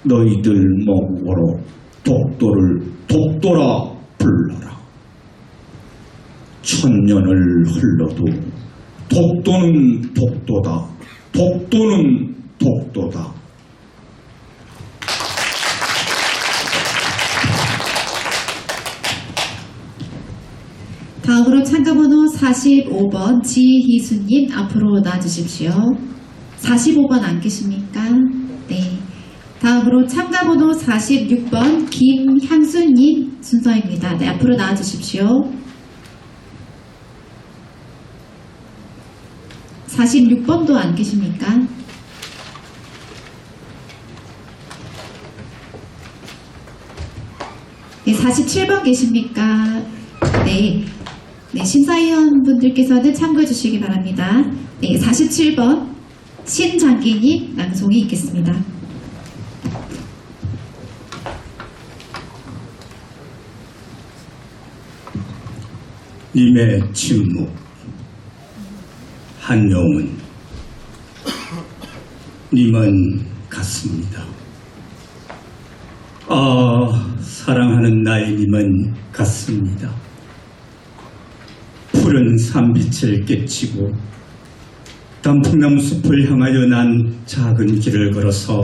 너희들 목으로 독도를 독도라 불러라. 천년을 흘러도 독도는 독도다. 독도는 독도다. 다음으로 참가번호 45번 지희수님 앞으로 나와주십시오. 45번 안 계십니까? 네. 다음으로 참가번호 46번 김향수님 순서입니다. 네, 앞으로 나와주십시오. 46번도 안 계십니까? 네, 47번 계십니까? 네. 네, 심사위원분들께서는 참고해 주시기 바랍니다. 네, 47번 신장기님 낭송이 있겠습니다. 님의 침묵, 한용은 님은 같습니다. 사랑하는 나의 님은 같습니다. 푸른 산빛을 깨치고 단풍나무 숲을 향하여 난 작은 길을 걸어서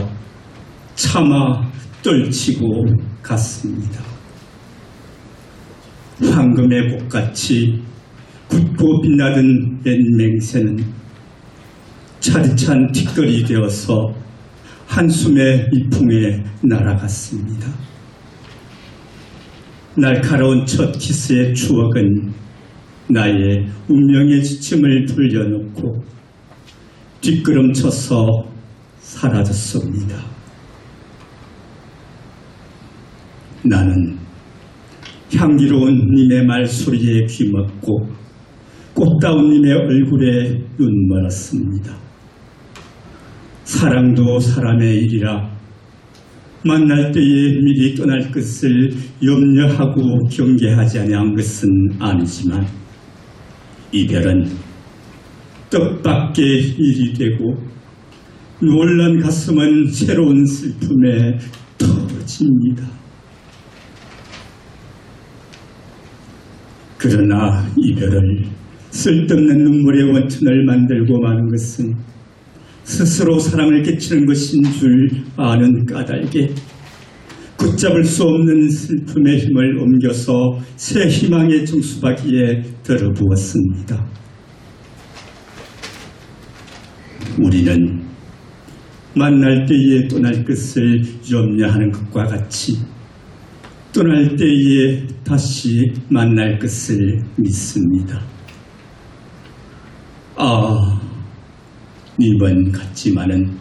차마 떨치고 갔습니다. 황금의 꽃같이 굳고 빛나던 옛 맹세는 차디찬 뒷거리 되어서 한숨의 이풍에 날아갔습니다. 날카로운 첫 키스의 추억은 나의 운명의 지침을 돌려놓고 뒷걸음쳐서 사라졌습니다. 나는 향기로운 님의 말소리에 귀먹고 꽃다운 님의 얼굴에 눈 멀었습니다. 사랑도 사람의 일이라 만날 때에 미리 떠날 것을 염려하고 경계하지 아니한 것은 아니지만 이별은 뜻밖의 일이 되고 놀란 가슴은 새로운 슬픔에 터집니다. 그러나 이별을 쓸데없는 눈물의 원천을 만들고 마는 것은 스스로 사랑을 끼치는 것인 줄 아는 까닭에 붙잡을 수 없는 슬픔의 힘을 옮겨서 새 희망의 정수박이에 들어부었습니다. 우리는 만날 때에 떠날 것을 염려하는 것과 같이 떠날 때에 다시 만날 것을 믿습니다. 님은 같지만은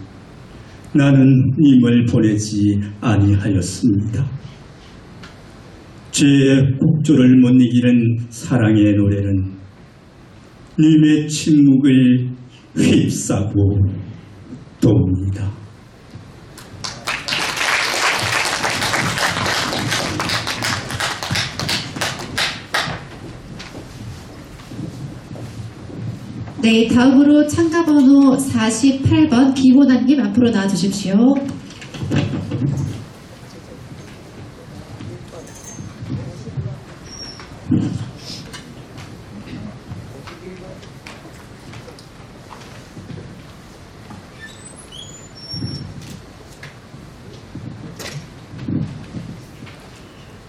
나는 님을 보내지 아니하였습니다. 죄의 곡조를 못 이기는 사랑의 노래는 님의 침묵을 휩싸고 돕니다. 네, 다음으로 참가번호 48번 김호남님 앞으로 나와주십시오.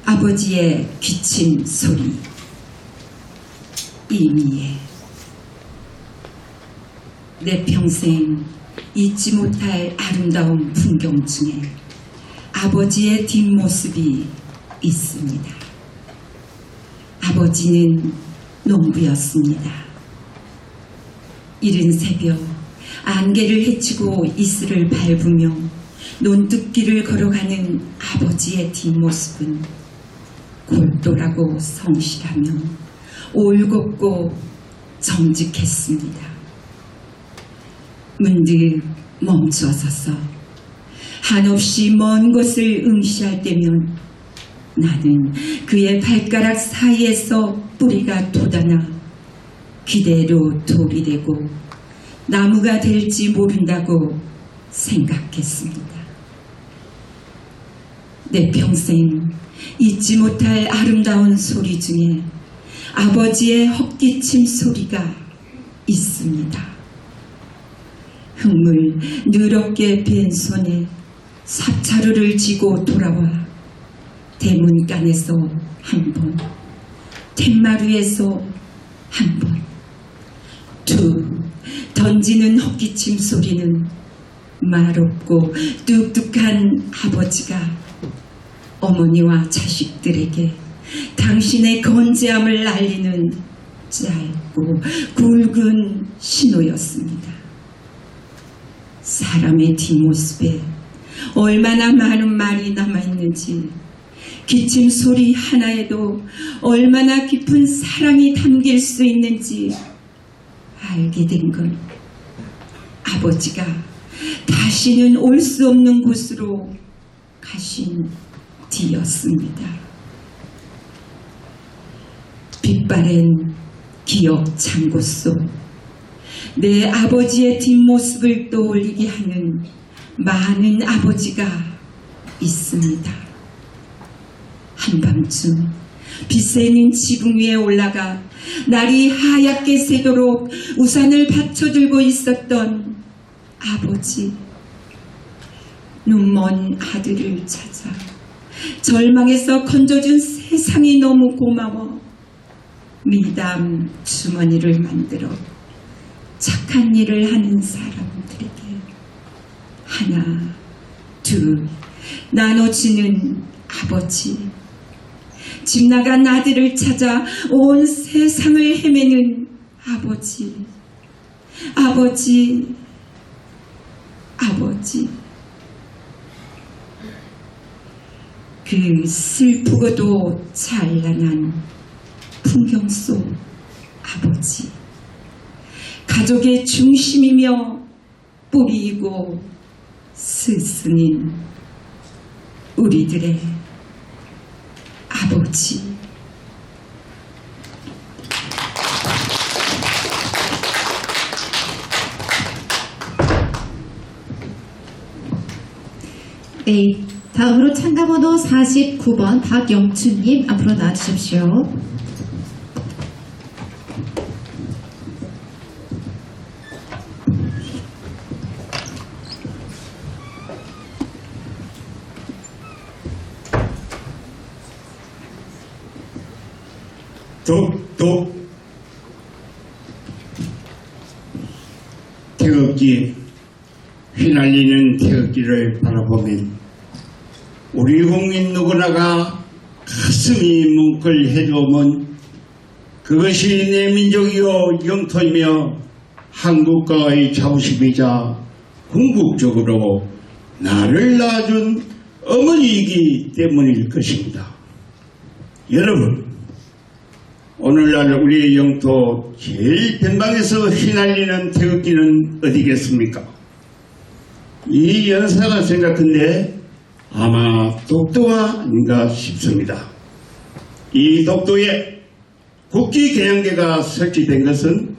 아버지의 기침 소리 이미애 내 평생 잊지 못할 아름다운 풍경 중에 아버지의 뒷모습이 있습니다. 아버지는 농부였습니다. 이른 새벽 안개를 헤치고 이슬을 밟으며 논뚝길을 걸어가는 아버지의 뒷모습은 골똘하고 성실하며 올곧고 정직했습니다. 문득 멈추어서서 한없이 먼 곳을 응시할 때면 나는 그의 발가락 사이에서 뿌리가 돋아나 그대로 돌이 되고 나무가 될지 모른다고 생각했습니다. 내 평생 잊지 못할 아름다운 소리 중에 아버지의 헛기침 소리가 있습니다. 흙물 누렇게 빈 손에 삽자루를 쥐고 돌아와 대문간에서 한 번, 툇마루에서 한 번, 던지는 헛기침 소리는 말없고 뚝뚝한 아버지가 어머니와 자식들에게 당신의 건재함을 알리는 짧고 굵은 신호였습니다. 사람의 뒷모습에 얼마나 많은 말이 남아있는지, 기침 소리 하나에도 얼마나 깊은 사랑이 담길 수 있는지 알게 된 건 아버지가 다시는 올 수 없는 곳으로 가신 뒤였습니다. 빛바랜 기억 창고 속 내 아버지의 뒷모습을 떠올리게 하는 많은 아버지가 있습니다. 한밤중 빛새는 지붕 위에 올라가 날이 하얗게 새도록 우산을 받쳐들고 있었던 아버지, 눈먼 아들을 찾아 절망에서 건져준 세상이 너무 고마워 미담 주머니를 만들어 착한 일을 하는 사람들에게 하나, 둘 나눠주는 아버지, 집 나간 아들을 찾아 온 세상을 헤매는 아버지, 아버지, 아버지. 그 슬프고도 찬란한 풍경 속 아버지. 가족의 중심이며 뿌리이고 스승인 우리들의 아버지. 네, 다음으로 참가번호 49번 박영춘님 앞으로 나와주십시오. 독 태극기 휘날리는 태극기를 바라보면 우리 국민 누구나가 가슴이 뭉클해져오면 그것이 내 민족이요 영토이며 한국과의 자부심이자 궁극적으로 나를 낳아준 어머니이기 때문일 것입니다. 여러분, 오늘날 우리의 영토 제일 변방에서 휘날리는 태극기는 어디겠습니까? 이 연사가 생각한데 아마 독도가 아닌가 싶습니다. 이 독도에 국기 개양계가 설치된 것은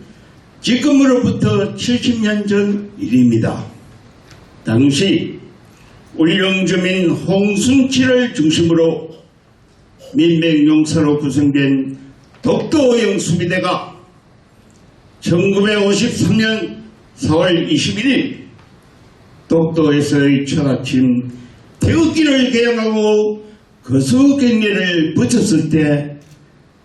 지금으로부터 70년 전 일입니다. 당시 울릉 주민 홍순치를 중심으로 민백용사로 구성된 독도형 수비대가 1953년 4월 21일 독도에서의 첫 아침 태극기를 개양하고 거수경례를 붙였을 때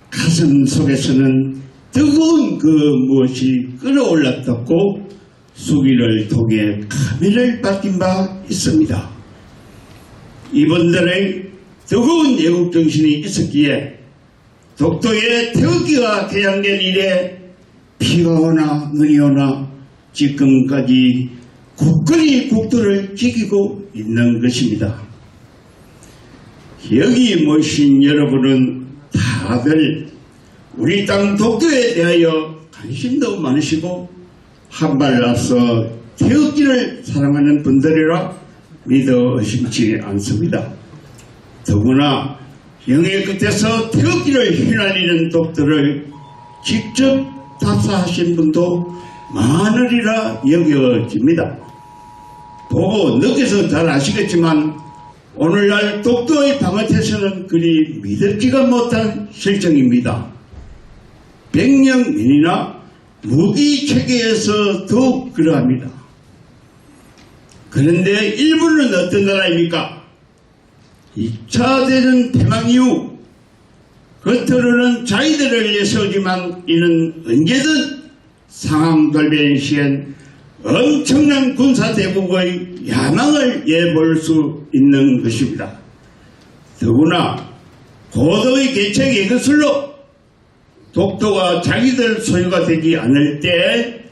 가슴 속에서는 뜨거운 그 무엇이 끓어올랐다고 수기를 통해 카메라를 받긴 바 있습니다. 이분들의 뜨거운 애국정신이 있었기에 독도에 태극기가 개양된 이래 비가 오나 눈이 오나 지금까지 굳건히 국도를 지키고 있는 것입니다. 여기 모신 여러분은 다들 우리 땅 독도에 대하여 관심도 많으시고 한발 앞서 태극기를 사랑하는 분들이라 믿어 의심치 않습니다. 더구나 영예 끝에서 태극기를 휘날리는 독도를 직접 답사하신 분도 많으리라 여겨집니다. 보고 느껴서 잘 아시겠지만 오늘날 독도의 방어태세는 그리 믿을지가 못한 실정입니다. 백령민이나 무기체계에서 더욱 그러합니다. 그런데 일본은 어떤 나라입니까? 2차 대전 폐망 이후 겉으로는 자위대를 내세우지만 이는 언제든 상황 돌변 시엔 엄청난 군사대국의 야망을 예볼 수 있는 것입니다. 더구나 고도의 개척의 것으로 독도가 자기들 소유가 되지 않을 때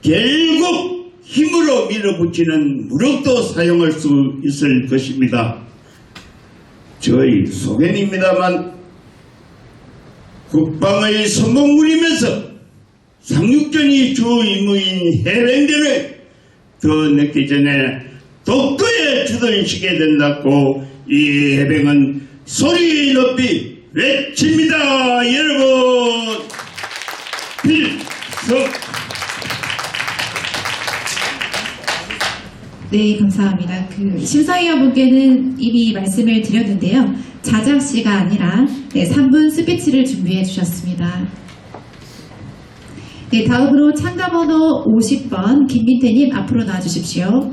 결국 힘으로 밀어붙이는 무력도 사용할 수 있을 것입니다. 저희 소견입니다만 국방의 성공물이면서 상륙전이 주 임무인 해병대를 더 늦기 전에 독도에 주둔시게 된다고 이 해병은 소리 높이 외칩니다. 여러분 필승. 네, 감사합니다. 심사위원분께는 이미 말씀을 드렸는데요. 자작시가 아니라 3분 스피치를 준비해 주셨습니다. 네, 다음으로 참가번호 50번 김민태님 앞으로 나와주십시오.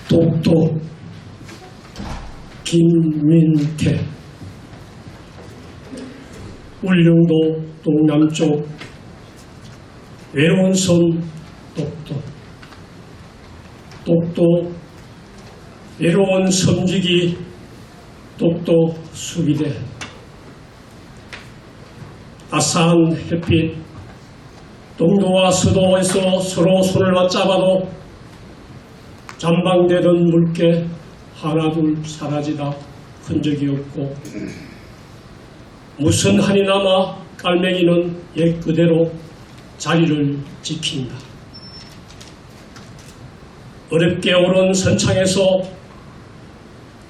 독도 김민태 울릉도 동남쪽 외로운 섬 독도 외로운 섬지기 독도 수비대 따스한 햇빛 동도와 서도에서 서로 손을 맞잡아도 잠방되던 물개 하나둘 사라지다 흔적이 없고 무슨 한이 남아 깔매기는 옛 그대로 자리를 지킨다. 어렵게 오른 선창에서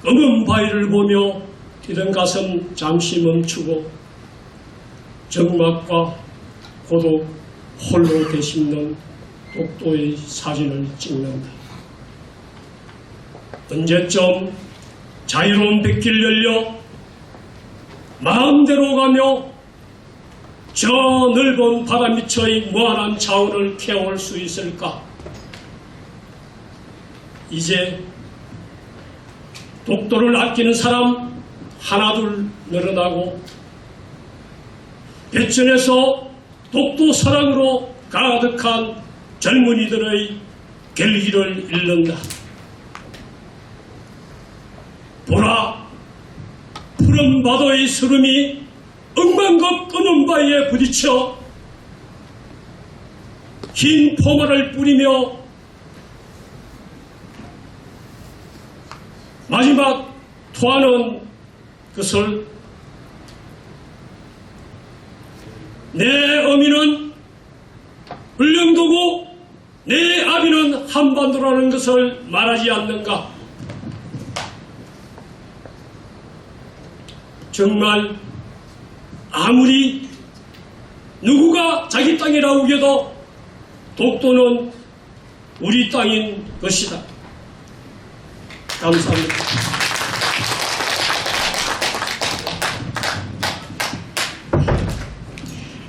검은 바위를 보며 뛰던 가슴 잠시 멈추고 적막과 고독 홀로 되씹는 독도의 사진을 찍는다. 언제쯤 자유로운 뱃길 열려 마음대로 가며 저 넓은 바다 밑의 무한한 자원을 캐올 수 있을까? 이제 독도를 아끼는 사람 하나둘 늘어나고 배천에서 독도 사랑으로 가득한 젊은이들의 결기를 잃는다. 보라, 푸른 바다의 스름이 억만급 검은 바위에 부딪혀 흰 포말을 뿌리며 마지막 토하는 것을 내 어미는 울릉도고 내 아비는 한반도라는 것을 말하지 않는가? 정말 아무리 누구가 자기 땅이라고 우겨도 독도는 우리 땅인 것이다. 감사합니다.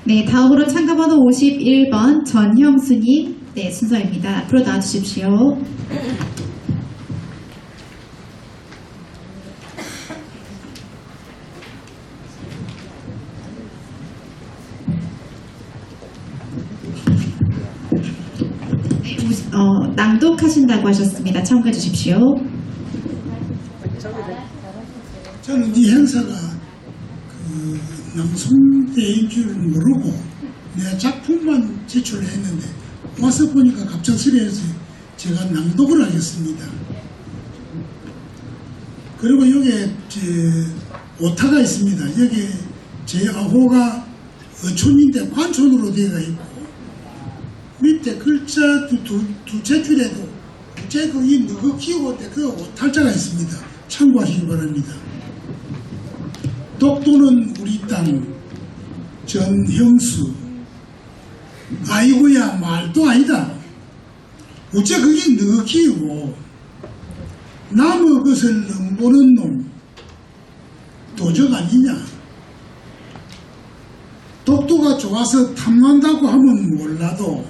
네, 다음으로 참가번호 51번 전형수님 네, 순서입니다. 앞으로 나와주십시오. 네, 낭독하신다고 하셨습니다. 참가해 주십시오. 저는 이 행사가 낭송대인 줄 모르고 내 작품만 제출했는데 와서 보니까 갑작스레해서 제가 낭독을 하겠습니다. 그리고 여기에 오타가 있습니다. 여기에 제 아호가 어촌인데 관촌으로 되어 있고 밑에 글자 두째 줄에도 제 거기 누구 키우고 때 그 오탈자가 있습니다. 참고하시기 바랍니다. 독도는 우리 땅 전형수 아이고야 말도 아니다. 어째 그게 너 키우고 남의 것을 넘보는 놈 도적 아니냐. 독도가 좋아서 탐난다고 하면 몰라도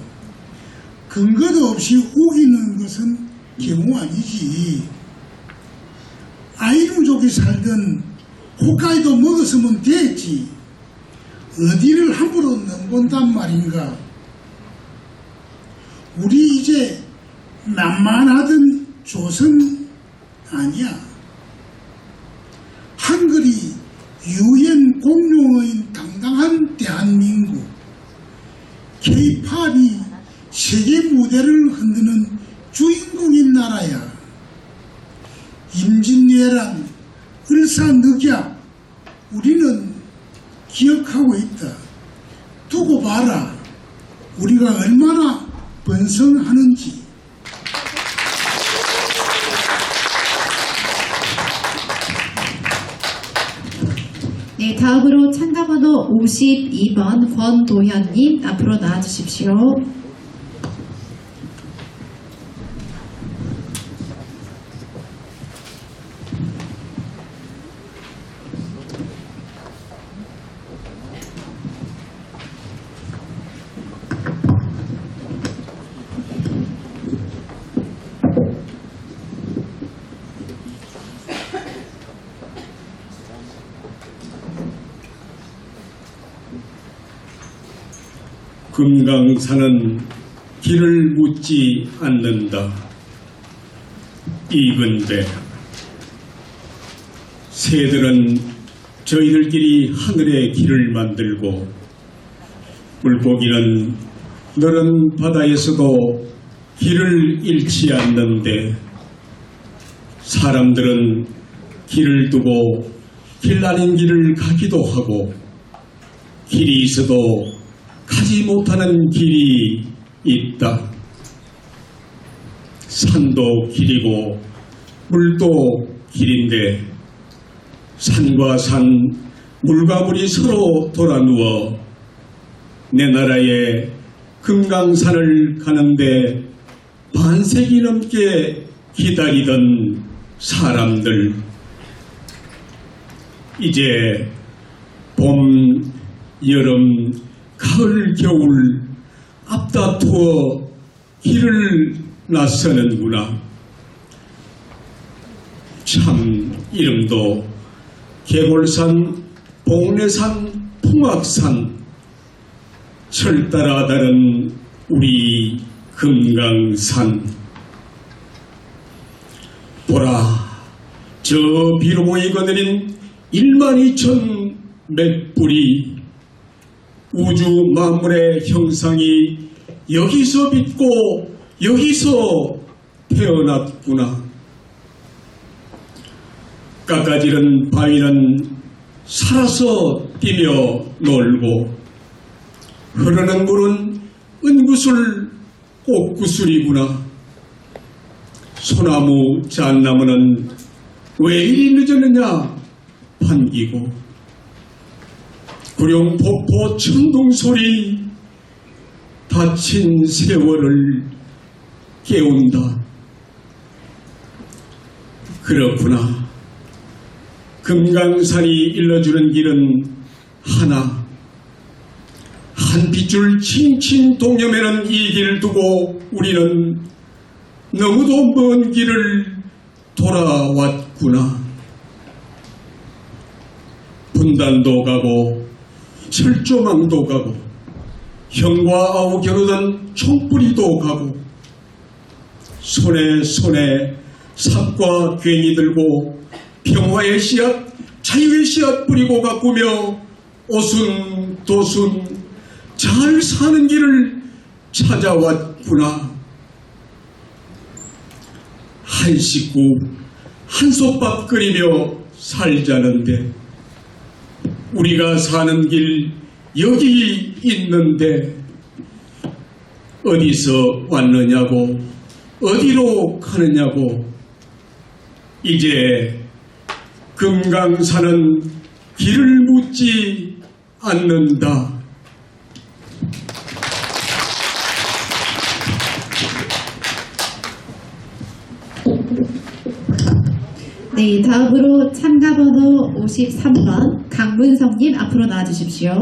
근거도 없이 우기는 것은 경우 아니지. 아이누족이 살던 홋카이도 먹었으면 됐지. 어디를 함부로 넘본단 말인가. 우리 이제 만만하던 조선 아니야. 한글이 유엔 공용어인 당당한 대한민국. K-팝이 세계 무대를 흔드는 주인공인 나라야. 임진왜란, 을사늑약 우리는 기억하고 있다. 두고 봐라. 우리가 얼마나 번성하는지. 네, 다음으로 참가번호 52번 권도현님 앞으로 나와주십시오. 금강산은 길을 묻지 않는다. 이건데 새들은 저희들끼리 하늘의 길을 만들고 물고기는 너른 바다에서도 길을 잃지 않는데 사람들은 길을 두고 길 아닌 길을 가기도 하고 길이 있어도 가지 못하는 길이 있다. 산도 길이고 물도 길인데 산과 산, 물과 물이 서로 돌아누워 내 나라의 금강산을 가는데 반세기 넘게 기다리던 사람들, 이제 봄, 여름, 가을, 겨울 앞다투어 길을 나서는구나. 참 이름도 계골산, 봉래산, 풍악산, 철 따라 다른 우리 금강산. 보라, 저 비로모에 거느린 12,000 맷불이 우주 만물의 형상이 여기서 빛고 여기서 태어났구나. 깎아지른 바위는 살아서 뛰며 놀고 흐르는 물은 은구슬 꽃구슬이구나. 소나무 잣나무는 왜 이리 늦었느냐 반기고 구룡폭포 천둥소리 다친 세월을 깨운다. 그렇구나. 금강산이 일러주는 길은 하나. 한 빗줄 칭칭 동여매는 이 길을 두고 우리는 너무도 먼 길을 돌아왔구나. 분단도 가고 철조망도 가고 형과 아우 겨루던 총뿌리도 가고 손에 삽과 괭이 들고 평화의 씨앗, 자유의 씨앗 뿌리고 가꾸며 오순도순 잘 사는 길을 찾아왔구나. 한 식구 한솥밥 끓이며 살자는데 우리가 사는 길 여기 있는데 어디서 왔느냐고 어디로 가느냐고. 이제 금강산은 길을 묻지 않는다. 네, 다음으로 참가번호 53번 강문성님 앞으로 나와주십시오.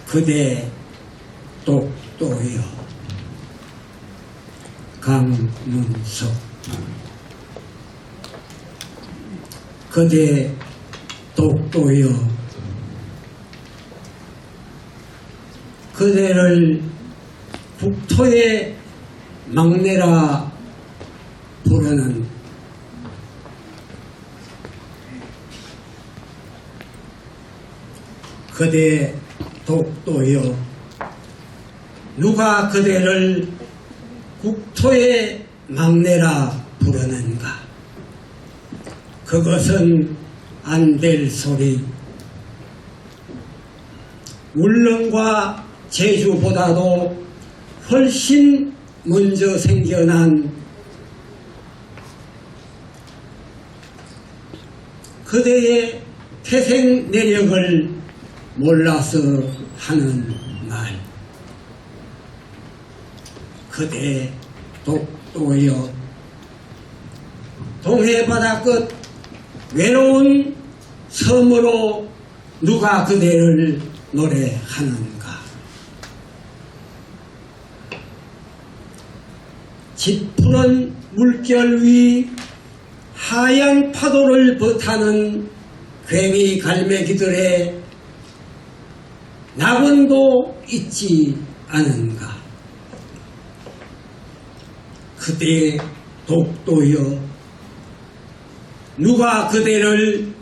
그대 똑똑해요. 강문석. 그대 똑똑해요. 그대를 국토의 막내라 부르는 그대 독도여. 누가 그대를 국토의 막내라 부르는가. 그것은 안 될 소리. 울릉과 제주보다도 훨씬 먼저 생겨난 그대의 태생 내력을 몰라서 하는 말. 그대 독도여. 동해바다 끝 외로운 섬으로 누가 그대를 노래하는가. 짙푸른 물결 위 하얀 파도를 버타는 괭이 갈매기들의 낙원도 있지 않은가. 그대 독도여, 누가 그대를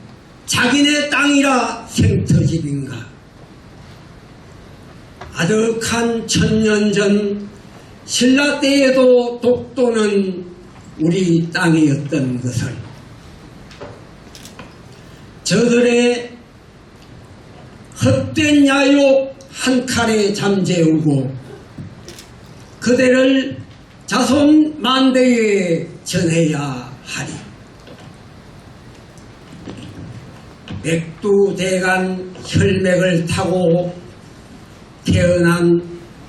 자기네 땅이라 생터집인가. 아득한 천년 전 신라 때에도 독도는 우리 땅이었던 것을 저들의 헛된 야욕 한 칼에 잠재우고 그대를 자손 만대에 전해야 하리. 백두대간 혈맥을 타고 태어난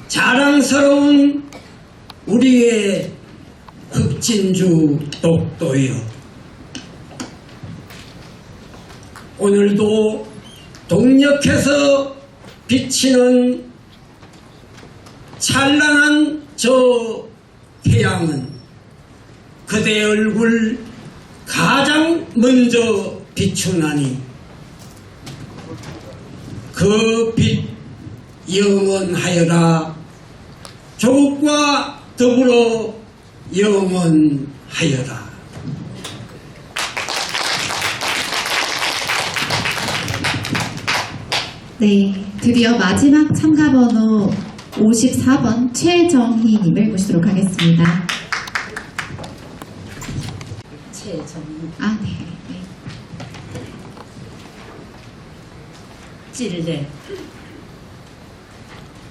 자랑스러운 우리의 흑진주 독도여, 오늘도 동력해서 비치는 찬란한 저 태양은 그대 얼굴 가장 먼저 비추나니 그 빛 영원하여라. 조국과 더불어 영원하여라. 네, 드디어 마지막 참가 번호 54번 최정희님을 모시도록 하겠습니다. 최정희, 아, 네. 네. 찔레,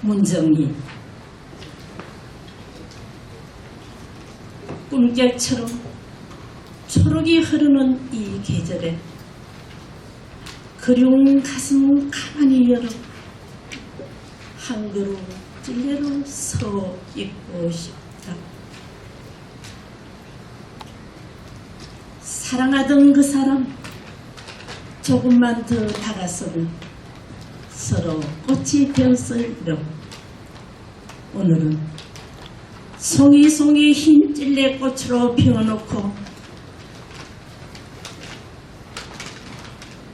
문정희, 꿈결처럼 초록이 흐르는 이 계절에 그리운 가슴 가만히 열어 한 그루 찔레로 서 있고 싶다. 사랑하던 그 사람 조금만 더 다가서면 서로 꽃이 되었을 려 오늘은 송이송이 흰 찔레꽃으로 피워놓고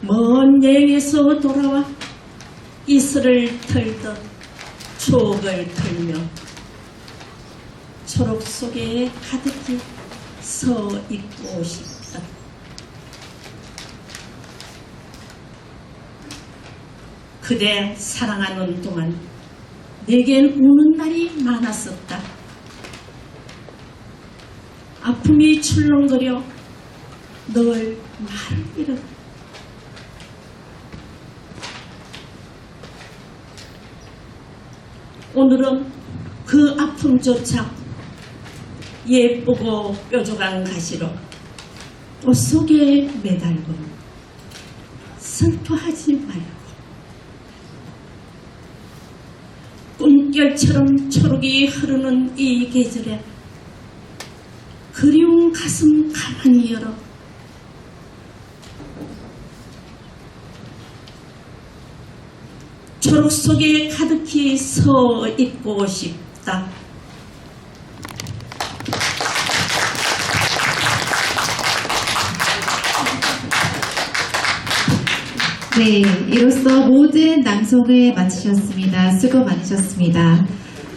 먼 여행에서 돌아와 이슬을 털듯 추억을 털며 초록 속에 가득히 서 있고 싶다. 그대 사랑하는 동안 내겐 우는 날이 많았었다. 아픔이 출렁거려 널 말을 잃었다. 오늘은 그 아픔조차 예쁘고 뾰족한 가시로 옷 속에 매달고 슬퍼하지 말고 꿈결처럼 초록이 흐르는 이 계절에 그리운 가슴 가만히 열어 초록 속에 가득히 서 있고 싶다. 네, 이로써 모든 낭송을 마치셨습니다. 수고 많으셨습니다.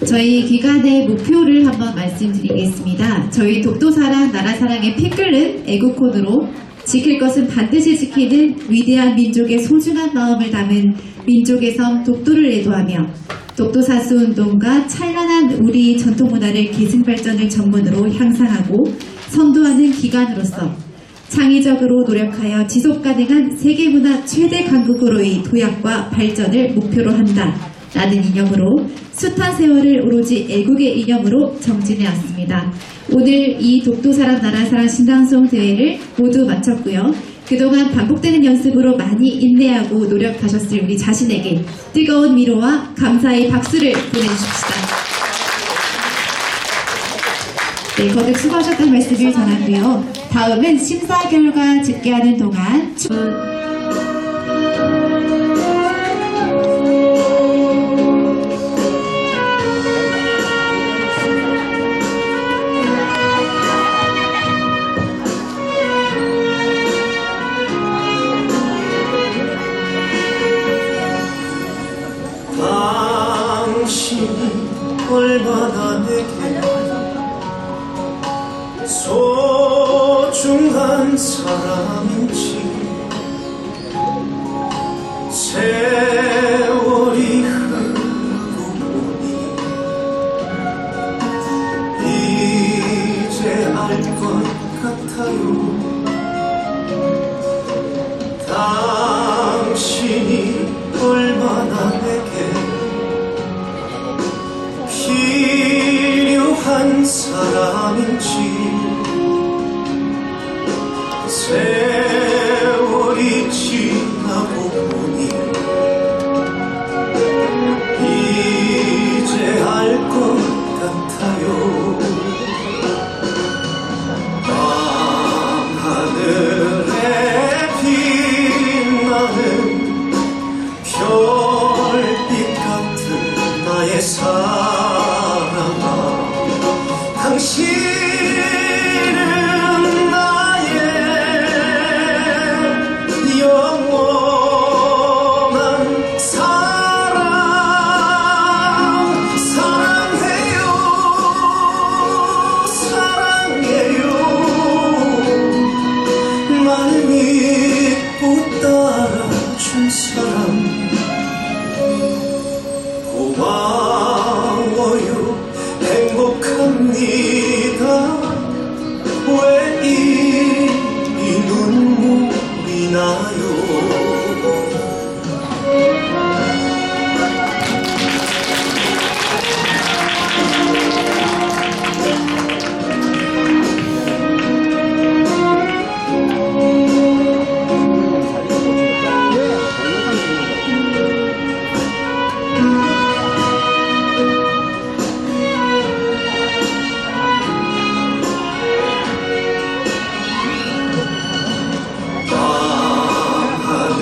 저희 기간의 목표를 한번 말씀드리겠습니다. 저희 독도사랑 나라사랑의 피 끓는 애국콘으로 지킬 것은 반드시 지키는 위대한 민족의 소중한 마음을 담은 민족의 섬 독도를 애도하며 독도사수운동과 찬란한 우리 전통문화를 계승발전을 전문으로 향상하고 선도하는 기관으로서 창의적으로 노력하여 지속가능한 세계문화 최대 강국으로의 도약과 발전을 목표로 한다라는 이념으로 숱한 세월을 오로지 애국의 이념으로 정진해왔습니다. 오늘 이 독도사랑 나라사랑 신당송 대회를 모두 마쳤고요. 그동안 반복되는 연습으로 많이 인내하고 노력하셨을 우리 자신에게 뜨거운 위로와 감사의 박수를 보내주십시다. 네, 거듭 수고하셨다는 말씀을 전하고요. 다음은 심사 결과 집계하는 동안 소중한 사람인지 세월이 흐르고 보니 이제 알 것 같아요. 당신이 얼마나 내게 필요한 사람인지 세월이 지나고 보니 이제 알 것 같아요. 밤하늘에 빛나는 별빛 같은 나의 사랑아, 당신은 나의 영원한 사랑. 사랑해요, 사랑해요. 날 믿고 따라준 사람 고마워요. 행복합니다. 왜 이 눈물이 나요?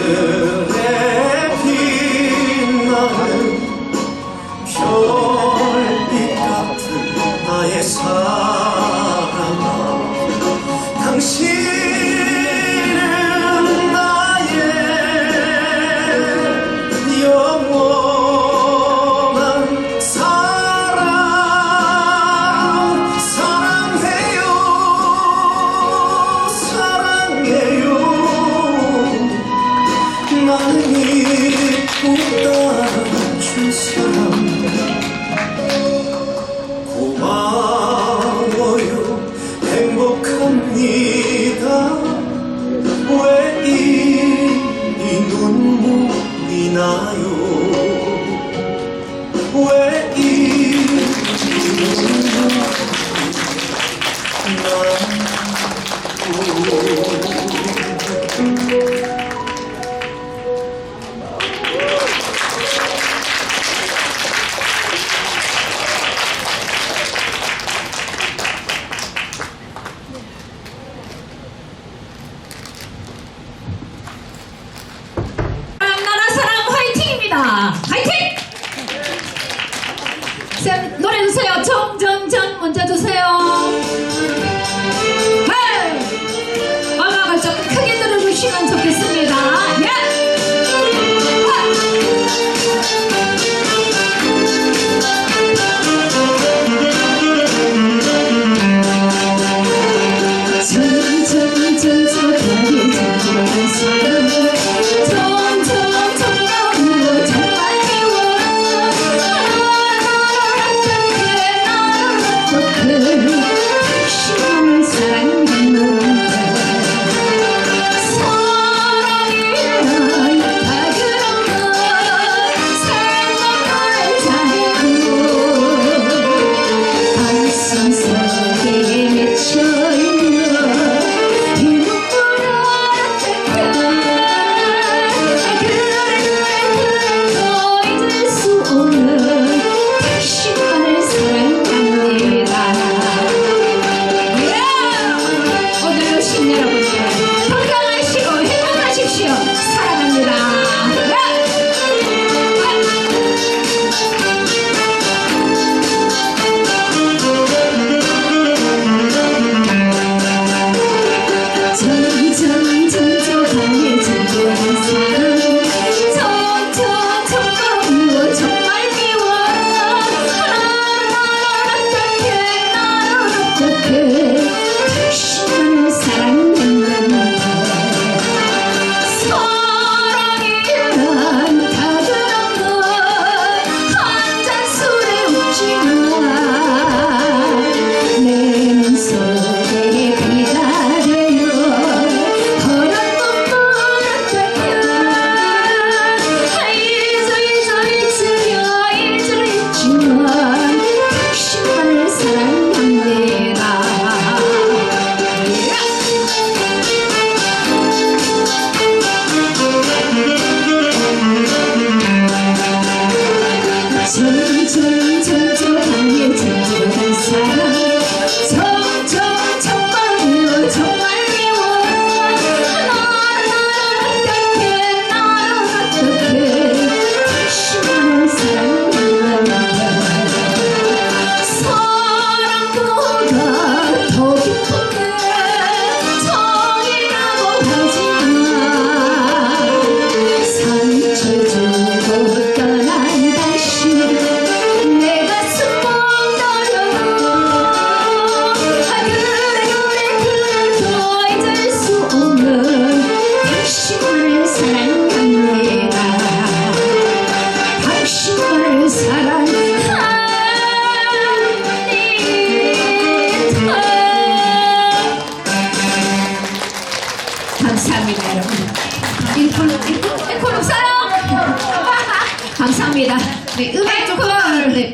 하늘에 빛나는 별빛 같은 나의 사랑아, 당신은 나의 영원한 사랑. 사랑해요, 사랑해요. 날 믿고 따라준 사람 고마워요. 행복합니다. 왜 이 눈물이 나요? 왜 이 눈물이 나요? 나라 사랑 화이팅입니다. 화이팅! 쌤 노래 주세요. 정정정 먼저 주세요. 헤이!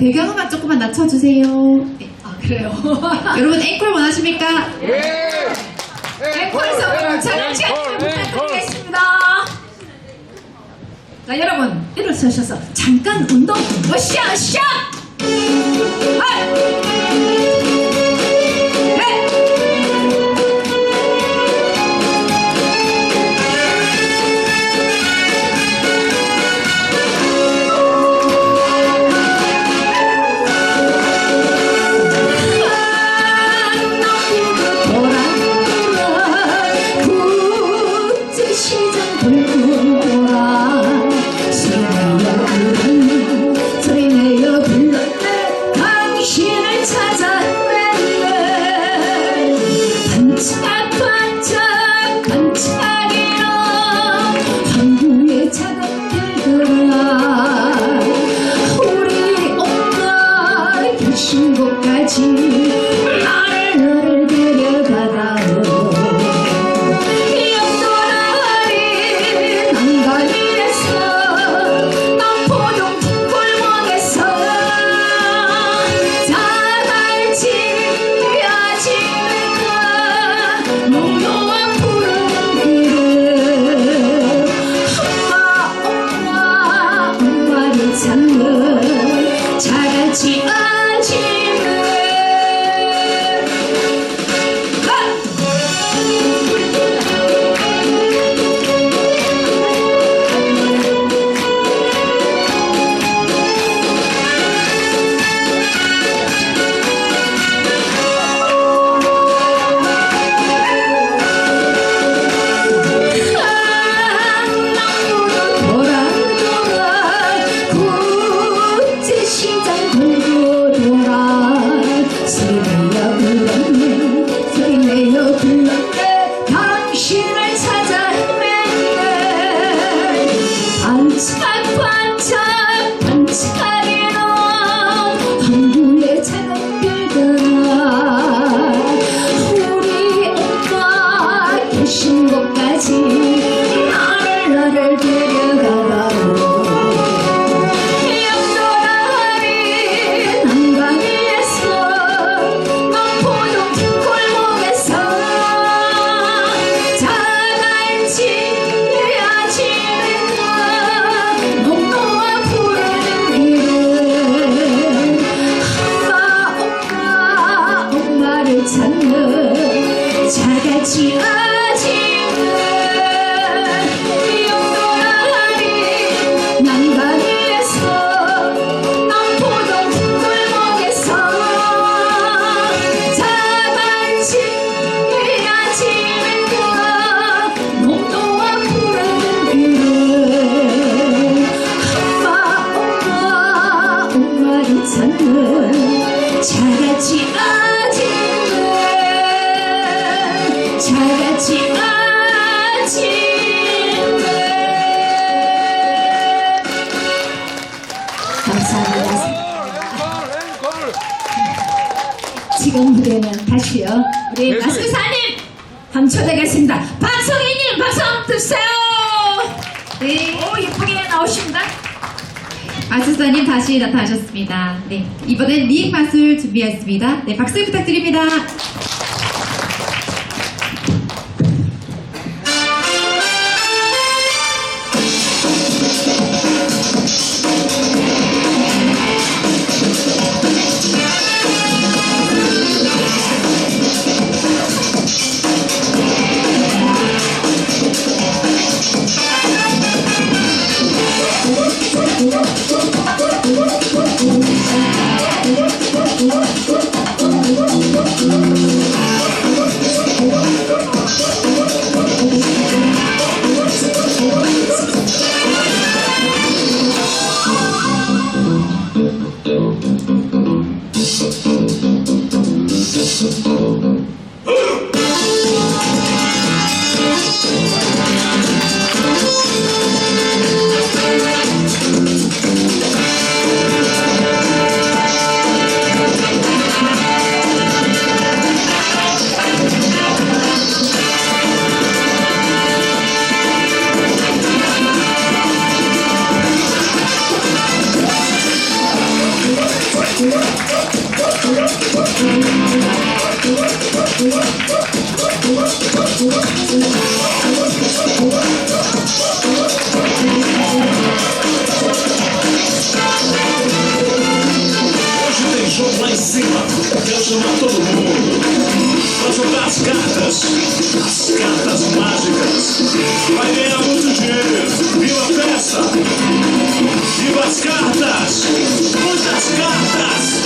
배경음악 조금만 낮춰주세요. 네, 아, 그래요. 여러분 앵콜 원하십니까? 앵콜에서 장치 부탁드리겠습니다. 자, 여러분 일어서셔서 잠깐 운동. 으쌰 으쌰. 나를 데려가다오. 영도라리 난간위에서 남포동 골목에서 자갈치 아침과 농도와 푸른 이름 엄마를 찾는 자갈치 아침을 당신을 찾아 헤매네. 반짝반짝 반짝이는 항구의 작은 별들아 우리 오빠 계신 곳까지 나를 데려가라오. 영도라리 난간위에서 남포동 골목에서 자갈치 아침과 농도와 푸른 이름 엄마를 찾는 자갈치 아침은 영도라리 난간위에서 남포동 골목에서 자갈치 아침과 농도와 푸른 이름 엄마를 찾는 자갈치 아침은 자갈치 아침은 감사합니다. 지금 무대는 다시요. 우리 마스크사님 함초되겠습니다. 박성희님 박수 한번 주세요. 네, 오 예쁘게 나오십니다. 마술사님 다시 나타나셨습니다. 네, 이번엔 리액 마술 준비했습니다. 네, 박수 부탁드립니다. Hoje tem jogo lá em cima, quero chamar todo mundo pra jogar as cartas mágicas. Vai ganhar muito dinheiro, viva a festa, viva as cartas, muitas cartas.